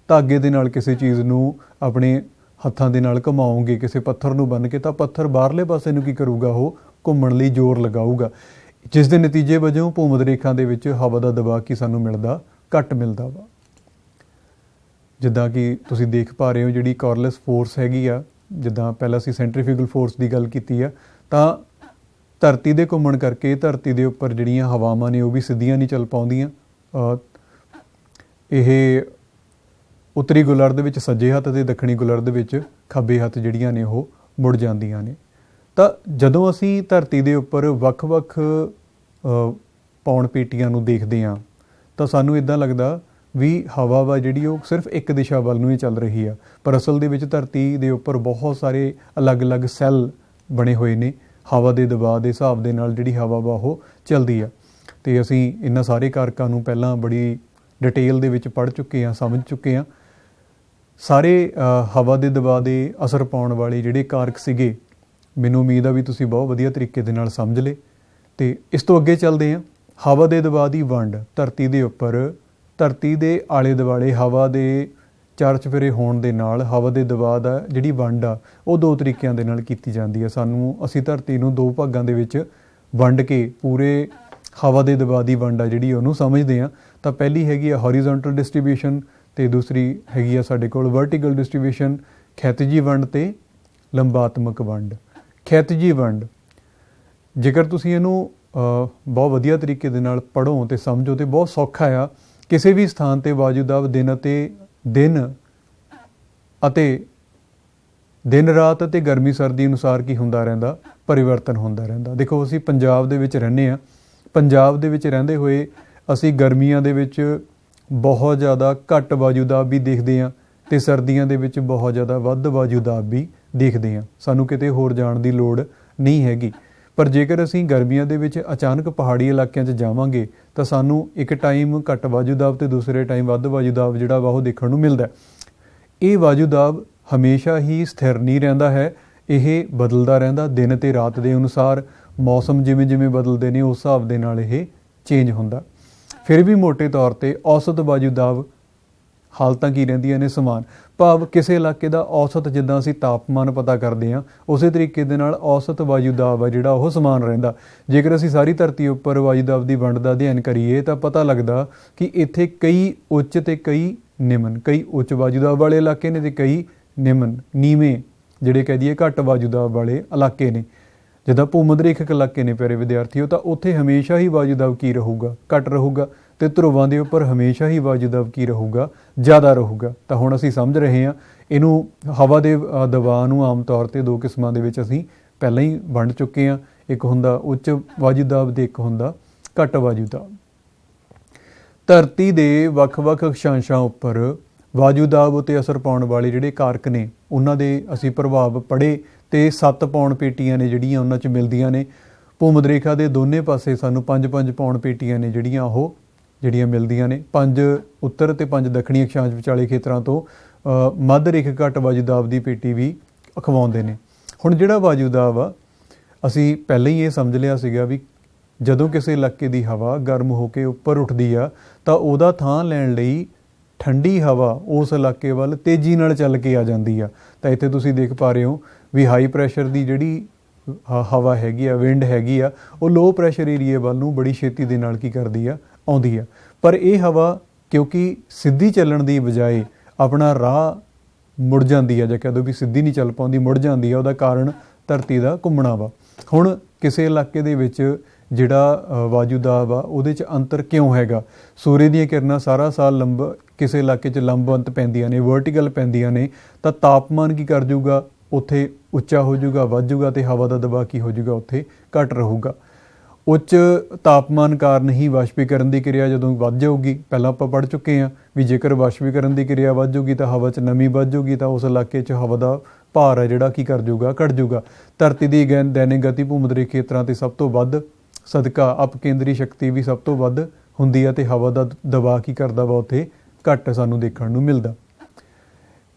ਧਾਗੇ ਦੇ ਨਾਲ ਕਿਸੇ ਚੀਜ਼ ਨੂੰ ਆਪਣੇ ਹੱਥਾਂ ਦੇ ਨਾਲ ਘੁਮਾਓਗੇ, ਕਿਸੇ ਪੱਥਰ ਨੂੰ ਬੰਨ੍ਹ ਕੇ, ਤਾਂ ਪੱਥਰ ਬਾਹਰਲੇ ਪਾਸੇ ਨੂੰ ਕੀ ਕਰੂਗਾ? ਉਹ ਘੁੰਮਣ ਲਈ ਜ਼ੋਰ ਲਗਾਊਗਾ, ਜਿਸ ਦੇ ਨਤੀਜੇ ਵਜੋਂ ਭੂਮੱਧ ਰੇਖਾ ਦੇ ਵਿੱਚ ਹਵਾ ਦਾ ਦਬਾਅ ਕੀ ਸਾਨੂੰ ਮਿਲਦਾ? ਘੱਟ ਮਿਲਦਾ ਵਾ। ਜਿੱਦਾਂ ਕਿ ਤੁਸੀਂ ਦੇਖ ਪਾ ਰਹੇ ਹੋ ਜਿਹੜੀ ਕੋਰਲਿਸ ਫੋਰਸ ਹੈਗੀ ਆ, ਜਿੱਦਾਂ ਪਹਿਲਾਂ ਅਸੀਂ ਸੈਂਟਰੀਫਿਊਗਲ ਫੋਰਸ ਦੀ ਗੱਲ ਕੀਤੀ ਆ, ਤਾਂ ਧਰਤੀ ਦੇ ਘੁੰਮਣ ਕਰਕੇ ਧਰਤੀ ਦੇ ਉੱਪਰ ਜਿਹੜੀਆਂ ਹਵਾਵਾਂ ਨੇ ਉਹ ਵੀ ਸਿੱਧੀਆਂ ਨਹੀਂ ਚੱਲ ਪਾਉਂਦੀਆਂ। ਇਹ ਉੱਤਰੀ ਗੋਲਾਰਧ ਦੇ ਵਿੱਚ ਸੱਜੇ ਹੱਥ ਅਤੇ ਦੱਖਣੀ ਗੋਲਾਰਧ ਦੇ ਵਿੱਚ ਖੱਬੇ ਹੱਥ ਜਿਹੜੀਆਂ ਨੇ ਉਹ ਮੁੜ ਜਾਂਦੀਆਂ ਨੇ। ਤਾਂ ਜਦੋਂ ਅਸੀਂ ਧਰਤੀ ਦੇ ਉੱਪਰ ਵੱਖ-ਵੱਖ ਪੌਣ ਪੇਟੀਆਂ ਨੂੰ ਦੇਖਦੇ ਹਾਂ ਤਾਂ ਸਾਨੂੰ ਇੱਦਾਂ ਲੱਗਦਾ ਵੀ ਹਵਾ ਵਾ ਜਿਹੜੀ ਉਹ ਸਿਰਫ ਇੱਕ ਦਿਸ਼ਾ ਵੱਲ ਨੂੰ ਹੀ ਚੱਲ ਰਹੀ ਆ, ਪਰ ਅਸਲ ਦੇ ਵਿੱਚ ਧਰਤੀ ਦੇ ਉੱਪਰ ਬਹੁਤ ਸਾਰੇ ਅਲੱਗ-ਅਲੱਗ ਸੈੱਲ ਬਣੇ ਹੋਏ ਨੇ। ਹਵਾ ਦੇ ਦਬਾਅ ਦੇ ਹਿਸਾਬ ਦੇ ਨਾਲ ਜਿਹੜੀ ਹਵਾ ਵਾ ਉਹ ਚੱਲਦੀ ਆ, ਅਤੇ ਅਸੀਂ ਇਹਨਾਂ ਸਾਰੇ ਕਾਰਕਾਂ ਨੂੰ ਪਹਿਲਾਂ ਬੜੀ ਡਿਟੇਲ ਦੇ ਵਿੱਚ ਪੜ੍ਹ ਚੁੱਕੇ ਹਾਂ, ਸਮਝ ਚੁੱਕੇ ਹਾਂ। ਸਾਰੇ ਹਵਾ ਦੇ ਦਬਾਅ ਦੇ ਅਸਰ ਪਾਉਣ ਵਾਲੇ ਜਿਹੜੇ ਕਾਰਕ ਸੀਗੇ, ਮੈਨੂੰ ਉਮੀਦ ਆ ਵੀ ਤੁਸੀਂ ਬਹੁਤ ਵਧੀਆ ਤਰੀਕੇ ਦੇ ਨਾਲ ਸਮਝ ਲਏ। ਅਤੇ ਇਸ ਤੋਂ ਅੱਗੇ ਚੱਲਦੇ ਹਾਂ। ਹਵਾ ਦੇ ਦਬਾਅ ਦੀ ਵੰਡ ਧਰਤੀ ਦੇ ਉੱਪਰ, ਧਰਤੀ ਦੇ ਆਲੇ ਦੁਆਲੇ ਹਵਾ ਦੇ ਚਾਰ ਚੁਫੇਰੇ ਹੋਣ ਦੇ ਨਾਲ ਹਵਾ ਦੇ ਦਬਾਅ ਦਾ ਜਿਹੜੀ ਵੰਡ ਆ ਉਹ ਦੋ ਤਰੀਕਿਆਂ ਦੇ ਨਾਲ ਕੀਤੀ ਜਾਂਦੀ ਹੈ। ਅਸੀਂ ਧਰਤੀ ਨੂੰ ਦੋ ਭਾਗਾਂ ਦੇ ਵਿੱਚ ਵੰਡ ਕੇ ਪੂਰੇ ਹਵਾ ਦੇ ਦਬਾਅ ਦੀ ਵੰਡ ਆ ਜਿਹੜੀ ਉਹਨੂੰ ਸਮਝਦੇ ਹਾਂ। ਤਾਂ ਪਹਿਲੀ ਹੈਗੀ ਆ ਹੌਰੀਜ਼ੌਂਟਲ ਡਿਸਟ੍ਰੀਬਿਊਸ਼ਨ ਅਤੇ ਦੂਸਰੀ ਹੈਗੀ ਆ ਸਾਡੇ ਕੋਲ ਵਰਟੀਕਲ ਡਿਸਟ੍ਰੀਬਿਊਸ਼ਨ, ਖਿਤਿਜੀ ਵੰਡ ਅਤੇ ਲੰਬਾਤਮਕ ਵੰਡ। ਖਿਤਿਜੀ ਵੰਡ, ਜੇਕਰ ਤੁਸੀਂ ਇਹਨੂੰ ਬਹੁਤ ਵਧੀਆ ਤਰੀਕੇ ਦੇ ਨਾਲ ਪੜ੍ਹੋ ਅਤੇ ਸਮਝੋ ਤਾਂ ਬਹੁਤ ਸੌਖਾ ਆ। ਕਿਸੇ ਵੀ ਸਥਾਨ 'ਤੇ ਵਾਯੂਦਾਬ ਦਿਨ ਰਾਤ ਅਤੇ ਗਰਮੀ ਸਰਦੀ ਅਨੁਸਾਰ ਕੀ ਹੁੰਦਾ ਰਹਿੰਦਾ, ਪਰਿਵਰਤਨ ਹੁੰਦਾ ਰਹਿੰਦਾ। ਦੇਖੋ, ਅਸੀਂ ਪੰਜਾਬ ਦੇ ਵਿੱਚ ਰਹਿੰਦੇ ਹਾਂ। ਪੰਜਾਬ ਦੇ ਵਿੱਚ ਰਹਿੰਦੇ ਹੋਏ ਅਸੀਂ ਗਰਮੀਆਂ ਦੇ ਵਿੱਚ ਬਹੁਤ ਜ਼ਿਆਦਾ ਘੱਟ ਵਾਯੂਦਾਬ ਵੀ ਦੇਖਦੇ ਹਾਂ ਅਤੇ ਸਰਦੀਆਂ ਦੇ ਵਿੱਚ ਬਹੁਤ ਜ਼ਿਆਦਾ ਵੱਧ ਵਾਯੂਦਾਬ ਵੀ ਦੇਖਦੇ ਹਾਂ। ਸਾਨੂੰ ਕਿਤੇ ਹੋਰ ਜਾਣ ਦੀ ਲੋੜ ਨਹੀਂ ਹੈਗੀ। ਪਰ ਜੇਕਰ ਅਸੀਂ ਗਰਮੀਆਂ ਦੇ ਵਿੱਚ ਅਚਾਨਕ ਪਹਾੜੀ ਇਲਾਕਿਆਂ 'ਚ ਜਾਵਾਂਗੇ ਤਾਂ ਸਾਨੂੰ ਇੱਕ ਟਾਈਮ ਘੱਟ ਵਾਯੂਦਾਬ ਅਤੇ ਦੂਸਰੇ ਟਾਈਮ ਵੱਧ ਵਾਯੂਦਾਬ ਜਿਹੜਾ ਵਾ ਉਹ ਦੇਖਣ ਨੂੰ ਮਿਲਦਾ। ਇਹ ਵਾਯੂਦਾਬ ਹਮੇਸ਼ਾ ਹੀ ਸਥਿਰ ਨਹੀਂ ਰਹਿੰਦਾ ਹੈ, ਇਹ ਬਦਲਦਾ ਰਹਿੰਦਾ ਦਿਨ ਅਤੇ ਰਾਤ ਦੇ ਅਨੁਸਾਰ। ਮੌਸਮ ਜਿਵੇਂ ਜਿਵੇਂ ਬਦਲਦੇ ਨੇ ਉਸ ਹਿਸਾਬ ਦੇ ਨਾਲ ਇਹ ਚੇਂਜ ਹੁੰਦਾ। ਫਿਰ ਵੀ ਮੋਟੇ ਤੌਰ 'ਤੇ ਔਸਤ ਵਾਯੂਦਾਬ ਹਾਲਤਾਂ ਕੀ ਰਹਿੰਦੀਆਂ ਨੇ, ਸਮਾਨ। ਭਾਵ ਕਿਸੇ ਇਲਾਕੇ ਦਾ ਔਸਤ, ਜਿੱਦਾਂ ਅਸੀਂ ਤਾਪਮਾਨ ਪਤਾ ਕਰਦੇ ਹਾਂ ਉਸੇ ਤਰੀਕੇ ਦੇ ਨਾਲ ਔਸਤ ਵਾਯੂਦਾਬ ਆ ਜਿਹੜਾ ਉਹ ਸਮਾਨ ਰਹਿੰਦਾ। ਜੇਕਰ ਅਸੀਂ ਸਾਰੀ ਧਰਤੀ ਉੱਪਰ ਵਾਯੂਦਾਬ ਦੀ ਵੰਡ ਦਾ ਅਧਿਐਨ ਕਰੀਏ ਤਾਂ ਪਤਾ ਲੱਗਦਾ ਕਿ ਇੱਥੇ ਕਈ ਉੱਚ ਅਤੇ ਕਈ ਨਿਮਨ, ਕਈ ਉੱਚ ਵਾਯੂਦਾਬ ਵਾਲੇ ਇਲਾਕੇ ਨੇ ਅਤੇ ਕਈ ਨੀਵੇਂ ਜਿਹੜੇ ਕਹਿ ਦਈਏ ਘੱਟ ਵਾਯੂਦਾਬ ਵਾਲੇ ਇਲਾਕੇ ਨੇ। ਜਿੱਦਾਂ ਭੂਮੱਧ ਰੇਖਕ ਇਲਾਕੇ ਨੇ ਪਿਆਰੇ ਵਿਦਿਆਰਥੀਓ, ਤਾਂ ਉੱਥੇ ਹਮੇਸ਼ਾ ਹੀ ਵਾਯੂਦਾਬ ਕੀ ਰਹੂਗਾ, ਘੱਟ ਰਹੂਗਾ, ਅਤੇ ਧਰੁਵਾਂ ਦੇ ਉੱਪਰ ਹਮੇਸ਼ਾ ਹੀ ਵਾਯੂਦਾਬ ਕੀ ਰਹੂਗਾ, ਜ਼ਿਆਦਾ ਰਹੂਗਾ। ਤਾਂ ਹੁਣ ਅਸੀਂ ਸਮਝ ਰਹੇ ਹਾਂ ਇਹਨੂੰ। ਹਵਾ ਦੇ ਦਬਾਅ ਨੂੰ ਆਮ ਤੌਰ 'ਤੇ ਦੋ ਕਿਸਮਾਂ ਦੇ ਵਿੱਚ ਅਸੀਂ ਪਹਿਲਾਂ ਹੀ ਵੰਡ ਚੁੱਕੇ ਹਾਂ। ਇੱਕ ਹੁੰਦਾ ਉੱਚ ਵਾਯੂਦਾਬ ਅਤੇ ਇੱਕ ਹੁੰਦਾ ਘੱਟ ਵਾਯੂਦਾਬ। ਧਰਤੀ ਦੇ ਵੱਖ-ਵੱਖ ਅਕਸ਼ਾਂਸ਼ਾਂ ਉੱਪਰ ਵਾਯੂਦਾਬ ਉੱਤੇ ਅਸਰ ਪਾਉਣ ਵਾਲੇ ਜਿਹੜੇ ਕਾਰਕ ਨੇ ਉਹਨਾਂ ਦੇ ਅਸੀਂ ਪ੍ਰਭਾਵ ਪੜ੍ਹੇ, ਅਤੇ 7 ਪੌਣ ਪੇਟੀਆਂ ਨੇ ਜਿਹੜੀਆਂ ਉਹਨਾਂ 'ਚ ਮਿਲਦੀਆਂ ਨੇ। ਭੂਮੱਧ ਰੇਖਾ ਦੇ ਦੋਨੇ ਪਾਸੇ ਸਾਨੂੰ 5-5 ਪੌਣ ਪੇਟੀਆਂ ਨੇ ਜਿਹੜੀਆਂ ਮਿਲਦੀਆਂ ਨੇ। 5 ਉੱਤਰ ਅਤੇ 5 ਦੱਖਣੀ ਅਕਸ਼ਾਂਸ਼ ਵਿਚਾਲੇ ਖੇਤਰਾਂ ਤੋਂ ਮੱਧ ਰੇਖਕ ਘੱਟ ਵਾਯੂਦਾਬ ਦੀ ਪੇਟੀ ਵੀ ਅਖਵਾਉਂਦੇ ਨੇ। ਹੁਣ ਜਿਹੜਾ ਵਾਯੂਦਾਬ ਆ, ਅਸੀਂ ਪਹਿਲਾਂ ਹੀ ਇਹ ਸਮਝ ਲਿਆ ਸੀਗਾ ਵੀ ਜਦੋਂ ਕਿਸੇ ਇਲਾਕੇ ਦੀ ਹਵਾ ਗਰਮ ਹੋ ਕੇ ਉੱਪਰ ਉੱਠਦੀ ਆ ਤਾਂ ਉਹਦਾ ਥਾਂ ਲੈਣ ਲਈ ਠੰਡੀ ਹਵਾ ਉਸ ਇਲਾਕੇ ਵੱਲ ਤੇਜ਼ੀ ਨਾਲ ਚੱਲ ਕੇ ਆ ਜਾਂਦੀ ਆ। ਤਾਂ ਇੱਥੇ ਤੁਸੀਂ ਦੇਖ ਪਾ ਰਹੇ ਹੋ ਵੀ ਹਾਈ ਪ੍ਰੈਸ਼ਰ ਦੀ ਜਿਹੜੀ ਹਵਾ ਹੈਗੀ ਆ, ਵਿੰਡ ਹੈਗੀ ਆ, ਉਹ ਲੋਅ ਪ੍ਰੈਸ਼ਰ ਏਰੀਏ ਵੱਲ ਨੂੰ ਬੜੀ ਛੇਤੀ ਦੇ ਨਾਲ ਕੀ ਕਰਦੀ ਆ, ਆਉਂਦੀ ਆ। ਪਰ ਇਹ ਹਵਾ ਕਿਉਂਕਿ ਸਿੱਧੀ ਚੱਲਣ ਦੀ ਬਜਾਏ ਆਪਣਾ ਰਾਹ ਮੁੜ ਜਾਂਦੀ ਆ, ਜਾਂ ਕਹਿ ਦਿਓ ਵੀ ਸਿੱਧੀ ਨਹੀਂ ਚੱਲ ਪਾਉਂਦੀ, ਮੁੜ ਜਾਂਦੀ ਆ। ਉਹਦਾ ਕਾਰਨ ਧਰਤੀ ਦਾ ਘੁੰਮਣਾ ਵਾ। ਹੁਣ ਕਿਸੇ ਇਲਾਕੇ ਦੇ ਵਿੱਚ ਜਿਹੜਾ ਵਾਯੂਦਾਬ ਆ ਉਹਦੇ 'ਚ ਅੰਤਰ ਕਿਉਂ ਹੈਗਾ? ਸੂਰਜ ਦੀਆਂ ਕਿਰਨਾਂ ਸਾਰਾ ਸਾਲ ਕਿਸੇ ਇਲਾਕੇ 'ਚ ਲੰਬਵੰਤ ਪੈਂਦੀਆਂ ਨੇ, ਵਰਟੀਕਲ ਪੈਂਦੀਆਂ ਨੇ, ਤਾਂ ਤਾਪਮਾਨ ਕੀ ਕਰ ਜਾਊਗਾ, ਉੱਥੇ ਉੱਚਾ ਹੋ ਜਾਊਗਾ, ਵੱਧ ਜਾਊਗਾ, ਅਤੇ ਹਵਾ ਦਾ ਦਬਾਅ ਕੀ ਹੋ ਜਾਊਗਾ, ਉੱਥੇ ਘੱਟ ਰਹੂਗਾ। ਉੱਚ ਤਾਪਮਾਨ ਕਾਰਨ ਹੀ ਵਾਸ਼ਪੀਕਰਨ ਦੀ ਕਿਰਿਆ ਜਦੋਂ ਵੱਧ ਜਾਊਗੀ, ਪਹਿਲਾਂ ਆਪਾਂ ਪੜ੍ਹ ਚੁੱਕੇ ਹਾਂ ਵੀ ਜੇਕਰ ਵਾਸ਼ਪੀਕਰਨ ਦੀ ਕਿਰਿਆ ਵੱਧ ਜਾਊਗੀ ਤਾਂ ਹਵਾ 'ਚ ਨਮੀ ਵੱਧ ਜਾਊਗੀ, ਤਾਂ ਉਸ ਇਲਾਕੇ 'ਚ ਹਵਾ ਦਾ ਭਾਰ ਹੈ ਜਿਹੜਾ ਕੀ ਕਰ ਜਾਊਗਾ, ਘੱਟ ਜਾਊਗਾ। ਧਰਤੀ ਦੀ ਦੈਨਿਕ ਗਤੀ ਭੂਮੱਧ ਰੇਖੀ ਖੇਤਰਾਂ 'ਤੇ ਸਭ ਤੋਂ ਵੱਧ ਸਦਕਾ ਅਪ ਕੇਂਦਰੀ ਸ਼ਕਤੀ ਵੀ ਸਭ ਤੋਂ ਵੱਧ ਹੁੰਦੀ ਹੈ, ਅਤੇ ਹਵਾ ਦਾ ਦਬਾਅ ਕੀ ਕਰਦਾ ਵਾ ਉੱਥੇ ਘੱਟ ਸਾਨੂੰ ਦੇਖਣ ਨੂੰ ਮਿਲਦਾ।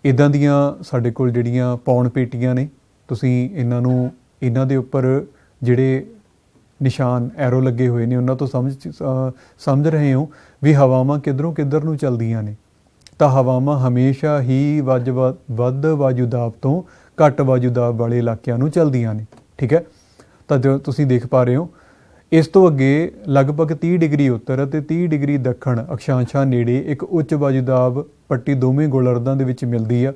ਇੱਦਾਂ ਦੀਆਂ ਸਾਡੇ ਕੋਲ ਜਿਹੜੀਆਂ ਪੌਣ ਪੇਟੀਆਂ ਨੇ, ਤੁਸੀਂ ਇਹਨਾਂ ਦੇ ਉੱਪਰ ਜਿਹੜੇ ਨਿਸ਼ਾਨ ਐਰੋ ਲੱਗੇ ਹੋਏ ਨੇ ਉਹਨਾਂ ਤੋਂ ਸਮਝ ਰਹੇ ਹੋ ਵੀ ਹਵਾਵਾਂ ਕਿੱਧਰੋਂ ਕਿੱਧਰ ਨੂੰ ਚੱਲਦੀਆਂ ਨੇ। ਤਾਂ ਹਵਾਵਾਂ ਹਮੇਸ਼ਾ ਹੀ ਵੱਧ ਵਾਯੂਦਾਬ ਤੋਂ ਘੱਟ ਵਾਯੂਦਾਬ ਵਾਲੇ ਇਲਾਕਿਆਂ ਨੂੰ ਚੱਲਦੀਆਂ ਨੇ। ਠੀਕ ਹੈ, ਤਾਂ ਜੋ ਤੁਸੀਂ ਦੇਖ ਪਾ ਰਹੇ ਹੋ ਇਸ ਤੋਂ ਅੱਗੇ ਲਗਭਗ 30 ਡਿਗਰੀ ਉੱਤਰ ਅਤੇ 30 ਡਿਗਰੀ ਦੱਖਣ ਅਕਸ਼ਾਂਸ਼ਾਂ ਨੇੜੇ ਇੱਕ ਉੱਚ ਵਾਯੂਦਾਬ ਪੱਟੀ ਦੋਵੇਂ ਗੋਲਾਰਧਾਂ ਦੇ ਵਿੱਚ ਮਿਲਦੀ ਆ,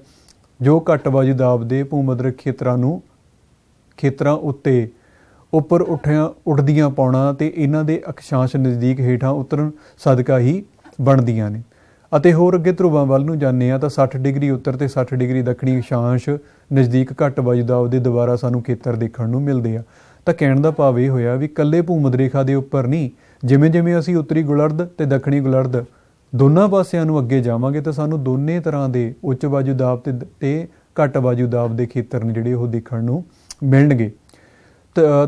ਜੋ ਘੱਟ ਵਾਯੂਦਾਬ ਦੇ ਭੂਮੱਧ ਖੇਤਰਾਂ ਉੱਤੇ ਉੱਪਰ ਉੱਠਦੀਆਂ ਪਾਉਣਾ ਅਤੇ ਇਹਨਾਂ ਦੇ ਅਕਸ਼ਾਂਸ਼ ਨਜ਼ਦੀਕ ਹੇਠਾਂ ਉਤਰਨ ਸਦਕਾ ਹੀ ਬਣਦੀਆਂ ਨੇ। ਅਤੇ ਹੋਰ ਅੱਗੇ ਧਰੁਵਾਂ ਵੱਲ ਨੂੰ ਜਾਂਦੇ ਹਾਂ ਤਾਂ 60 ਡਿਗਰੀ ਉੱਤਰ ਅਤੇ 60 ਡਿਗਰੀ ਦੱਖਣੀ ਅਕਸ਼ਾਂਸ਼ ਨਜ਼ਦੀਕ ਘੱਟ ਵਾਯੂਦਾਬ ਦੇ ਦੁਆਰਾ ਸਾਨੂੰ ਖੇਤਰ ਦੇਖਣ ਨੂੰ ਮਿਲਦੇ ਆ। ਤਾਂ ਕਹਿਣ ਦਾ ਭਾਵ ਇਹ ਹੋਇਆ ਵੀ ਇਕੱਲੇ ਭੂਮੱਧ ਰੇਖਾ ਦੇ ਉੱਪਰ ਨਹੀਂ, ਜਿਵੇਂ ਜਿਵੇਂ ਅਸੀਂ ਉੱਤਰੀ ਗੁਲਰਧ ਅਤੇ ਦੱਖਣੀ ਗੁਲਰਧ ਦੋਨਾਂ ਪਾਸਿਆਂ ਨੂੰ ਅੱਗੇ ਜਾਵਾਂਗੇ ਤਾਂ ਸਾਨੂੰ ਦੋਨੇ ਤਰ੍ਹਾਂ ਦੇ ਉੱਚ ਵਾਯੂਦਾਬ ਅਤੇ ਘੱਟ ਵਾਯੂਦਾਬ ਦੇ ਖੇਤਰ ਨੇ ਜਿਹੜੇ ਉਹ ਦੇਖਣ ਨੂੰ ਮਿਲਣਗੇ।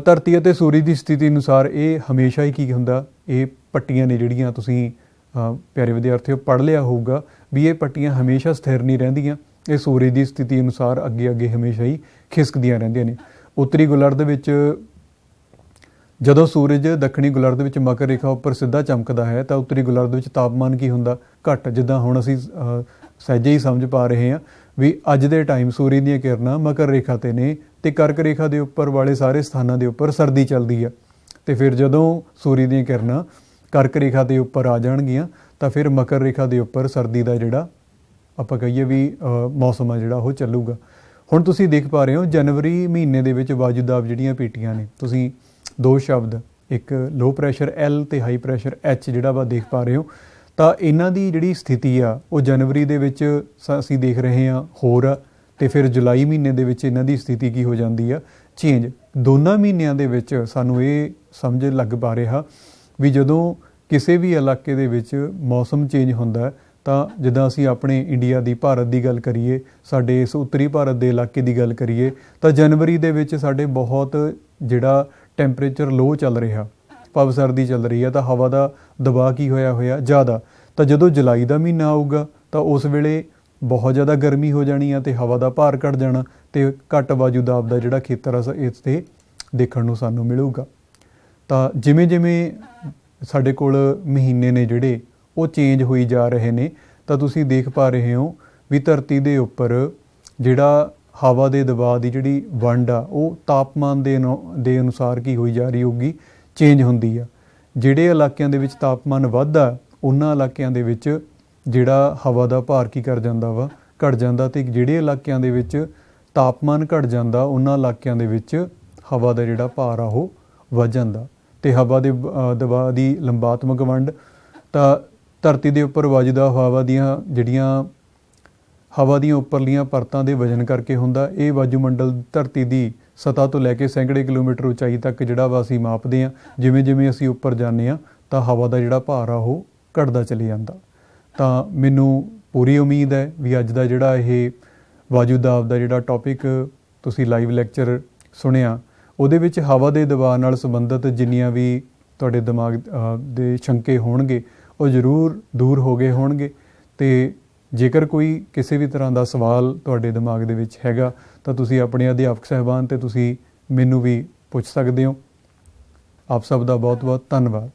ਧਰਤੀ ਅਤੇ ਸੂਰਜ ਦੀ ਸਥਿਤੀ ਅਨੁਸਾਰ ਇਹ ਹਮੇਸ਼ਾ ਹੀ ਕੀ ਹੁੰਦਾ, ਇਹ ਪੱਟੀਆਂ ਨੇ ਜਿਹੜੀਆਂ ਤੁਸੀਂ ਪਿਆਰੇ ਵਿਦਿਆਰਥੀਓ ਪੜ੍ਹ ਲਿਆ ਹੋਊਗਾ ਵੀ ਇਹ ਪੱਟੀਆਂ ਹਮੇਸ਼ਾ ਸਥਿਰ ਨਹੀਂ ਰਹਿੰਦੀਆਂ, ਇਹ ਸੂਰਜ ਦੀ ਸਥਿਤੀ ਅਨੁਸਾਰ ਅੱਗੇ ਅੱਗੇ ਹਮੇਸ਼ਾ ਹੀ ਖਿਸਕਦੀਆਂ ਰਹਿੰਦੀਆਂ ਨੇ। ਉੱਤਰੀ ਗੁਲਰਧ ਵਿੱਚ ਜਦੋਂ ਸੂਰਜ ਦੱਖਣੀ ਗੁਲਰਧ ਵਿੱਚ ਮਕਰ ਰੇਖਾ ਉੱਪਰ ਸਿੱਧਾ ਚਮਕਦਾ ਹੈ ਤਾਂ ਉੱਤਰੀ ਗੁਲਰਧ ਵਿੱਚ ਤਾਪਮਾਨ ਕੀ ਹੁੰਦਾ, ਘੱਟ। ਜਿੱਦਾਂ ਹੁਣ ਅਸੀਂ ਸਹਿਜੇ ਹੀ ਸਮਝ ਪਾ ਰਹੇ ਹਾਂ ਵੀ ਅੱਜ ਦੇ ਟਾਈਮ ਸੂਰਜ ਦੀਆਂ ਕਿਰਨਾਂ ਮਕਰ ਰੇਖਾ 'ਤੇ ਨੇ ਅਤੇ ਕਰਕ ਰੇਖਾ ਦੇ ਉੱਪਰ ਵਾਲੇ ਸਾਰੇ ਸਥਾਨਾਂ ਦੇ ਉੱਪਰ ਸਰਦੀ ਚੱਲਦੀ ਆ। ਅਤੇ ਫਿਰ ਜਦੋਂ ਸੂਰਜ ਦੀਆਂ ਕਿਰਨਾਂ ਕਰਕ ਰੇਖਾ ਦੇ ਉੱਪਰ ਆ ਜਾਣਗੀਆਂ ਤਾਂ ਫਿਰ ਮਕਰ ਰੇਖਾ ਦੇ ਉੱਪਰ ਸਰਦੀ ਦਾ ਜਿਹੜਾ ਆਪਾਂ ਕਹੀਏ ਵੀ ਮੌਸਮ ਆ ਜਿਹੜਾ ਉਹ ਚੱਲੂਗਾ। ਹੁਣ ਤੁਸੀਂ ਦੇਖ ਪਾ ਰਹੇ ਹੋ ਜਨਵਰੀ ਮਹੀਨੇ ਦੇ ਵਿੱਚ ਵਾਯੂਦਾਬ ਜਿਹੜੀਆਂ ਪੀਟੀਆਂ ਨੇ, ਤੁਸੀਂ ਦੋ ਸ਼ਬਦ ਇੱਕ ਲੋ ਪ੍ਰੈਸ਼ਰ L ਅਤੇ ਹਾਈ ਪ੍ਰੈਸ਼ਰ H ਜਿਹੜਾ ਵਾ ਦੇਖ ਪਾ ਰਹੇ ਹੋ। ਤਾਂ ਇਹਨਾਂ ਦੀ ਜਿਹੜੀ ਸਥਿਤੀ ਆ ਉਹ ਜਨਵਰੀ ਦੇ ਵਿੱਚ ਅਸੀਂ ਦੇਖ ਰਹੇ ਹਾਂ ਹੋਰ ਆ, ਅਤੇ ਫਿਰ ਜੁਲਾਈ ਮਹੀਨੇ ਦੇ ਵਿੱਚ ਇਹਨਾਂ ਦੀ ਸਥਿਤੀ ਕੀ ਹੋ ਜਾਂਦੀ ਆ, ਚੇਂਜ। ਦੋਨਾਂ ਮਹੀਨਿਆਂ ਦੇ ਵਿੱਚ ਸਾਨੂੰ ਇਹ ਸਮਝ ਲੱਗ ਪਾ ਰਿਹਾ ਵੀ ਜਦੋਂ ਕਿਸੇ ਵੀ ਇਲਾਕੇ ਦੇ ਵਿੱਚ ਮੌਸਮ ਚੇਂਜ ਹੁੰਦਾ ਤਾਂ ਜਿੱਦਾਂ ਅਸੀਂ ਆਪਣੇ ਇੰਡੀਆ ਦੀ ਭਾਰਤ ਦੀ ਗੱਲ ਕਰੀਏ, ਸਾਡੇ ਇਸ ਉੱਤਰੀ ਭਾਰਤ ਦੇ ਇਲਾਕੇ ਦੀ ਗੱਲ ਕਰੀਏ ਤਾਂ ਜਨਵਰੀ ਦੇ ਵਿੱਚ ਸਾਡੇ ਬਹੁਤ ਜਿਹੜਾ ਟੈਂਪਰੇਚਰ ਲੋ ਚੱਲ ਰਿਹਾ, ਭਾਵ ਸਰਦੀ ਚੱਲ ਰਹੀ ਹੈ, ਤਾਂ ਹਵਾ ਦਾ ਦਬਾਅ ਕੀ ਹੋਇਆ ਜ਼ਿਆਦਾ। ਤਾਂ ਜਦੋਂ ਜੁਲਾਈ ਦਾ ਮਹੀਨਾ ਆਊਗਾ ਤਾਂ ਉਸ ਵੇਲੇ ਬਹੁਤ ਜ਼ਿਆਦਾ ਗਰਮੀ ਹੋ ਜਾਣੀ ਆ ਅਤੇ ਹਵਾ ਦਾ ਭਾਰ ਘੱਟ ਜਾਣਾ ਅਤੇ ਘੱਟ ਵਾਯੂਦਾਬ ਦਾ ਜਿਹੜਾ ਖੇਤਰ ਆ ਇਸ 'ਤੇ ਦੇਖਣ ਨੂੰ ਸਾਨੂੰ ਮਿਲੂਗਾ। ਤਾਂ ਜਿਵੇਂ ਜਿਵੇਂ ਸਾਡੇ ਕੋਲ ਮਹੀਨੇ ਨੇ ਜਿਹੜੇ ਉਹ ਚੇਂਜ ਹੋਈ ਜਾ ਰਹੇ ਨੇ ਤਾਂ ਤੁਸੀਂ ਦੇਖ ਪਾ ਰਹੇ ਹੋ ਵੀ ਧਰਤੀ ਦੇ ਉੱਪਰ ਜਿਹੜਾ ਹਵਾ ਦੇ ਦਬਾਅ ਦੀ ਜਿਹੜੀ ਵੰਡ ਆ ਉਹ ਤਾਪਮਾਨ ਦੇ ਅਨੁਸਾਰ ਕੀ ਹੋਈ ਜਾ ਰਹੀ ਹੋਊਗੀ, ਚੇਂਜ ਹੁੰਦੀ ਆ। ਜਿਹੜੇ ਇਲਾਕਿਆਂ ਦੇ ਵਿੱਚ ਤਾਪਮਾਨ ਵੱਧਦਾ ਉਹਨਾਂ ਇਲਾਕਿਆਂ ਦੇ ਵਿੱਚ ਜਿਹੜਾ ਹਵਾ ਦਾ ਭਾਰ ਕੀ ਕਰ ਜਾਂਦਾ ਵਾ, ਘੱਟ ਜਾਂਦਾ, ਅਤੇ ਜਿਹੜੇ ਇਲਾਕਿਆਂ ਦੇ ਵਿੱਚ ਤਾਪਮਾਨ ਘੱਟ ਜਾਂਦਾ ਉਹਨਾਂ ਇਲਾਕਿਆਂ ਦੇ ਵਿੱਚ ਹਵਾ ਦਾ ਜਿਹੜਾ ਭਾਰ ਆ ਉਹ ਵੱਧ ਜਾਂਦਾ। ਅਤੇ ਹਵਾ ਦੇ ਦਬਾਅ ਦੀ ਲੰਬਾਤਮਕ ਵੰਡ ਤਾਂ ਧਰਤੀ ਦੇ ਉੱਪਰ ਵਾਯੂਦਾਬ ਹਵਾ ਦੀਆਂ ਉੱਪਰਲੀਆਂ ਪਰਤਾਂ ਦੇ ਵਜਨ ਕਰਕੇ ਹੁੰਦਾ। ਇਹ ਵਾਯੂਮੰਡਲ ਧਰਤੀ ਦੀ ਸਤ੍ਹਾ ਤੋਂ ਲੈ ਕੇ ਸੈਂਕੜੇ ਕਿਲੋਮੀਟਰ ਉਚਾਈ ਤੱਕ ਜਿਹੜਾ ਵਾ ਅਸੀਂ ਮਾਪਦੇ ਹਾਂ। ਜਿਵੇਂ ਜਿਵੇਂ ਅਸੀਂ ਉੱਪਰ ਜਾਂਦੇ ਹਾਂ ਤਾਂ ਹਵਾ ਦਾ ਜਿਹੜਾ ਭਾਰ ਆ ਉਹ ਘਟਦਾ ਚਲੇ ਜਾਂਦਾ। ਤਾਂ ਮੈਨੂੰ ਪੂਰੀ ਉਮੀਦ ਹੈ ਵੀ ਅੱਜ ਦਾ ਜਿਹੜਾ ਇਹ ਵਾਯੂਦਾਬ ਦਾ ਜਿਹੜਾ ਟੌਪਿਕ ਤੁਸੀਂ ਲਾਈਵ ਲੈਕਚਰ ਸੁਣਿਆ ਉਹਦੇ ਵਿੱਚ ਹਵਾ ਦੇ ਦਬਾਅ ਨਾਲ ਸੰਬੰਧਿਤ ਜਿੰਨੀਆਂ ਵੀ ਤੁਹਾਡੇ ਦਿਮਾਗ ਦੇ ਸ਼ੰਕੇ ਹੋਣਗੇ ਉਹ ਜ਼ਰੂਰ ਦੂਰ ਹੋ ਗਏ ਹੋਣਗੇ। ਅਤੇ ਜੇਕਰ ਕੋਈ ਕਿਸੇ ਵੀ ਤਰ੍ਹਾਂ ਦਾ ਸਵਾਲ ਤੁਹਾਡੇ ਦਿਮਾਗ ਦੇ ਵਿੱਚ ਹੈਗਾ ਤਾਂ ਤੁਸੀਂ ਆਪਣੇ ਅਧਿਆਪਕ ਸਾਹਿਬਾਨ ਅਤੇ ਤੁਸੀਂ ਮੈਨੂੰ ਵੀ ਪੁੱਛ ਸਕਦੇ ਹੋ। ਆਪ ਸਭ ਦਾ ਬਹੁਤ ਬਹੁਤ ਧੰਨਵਾਦ।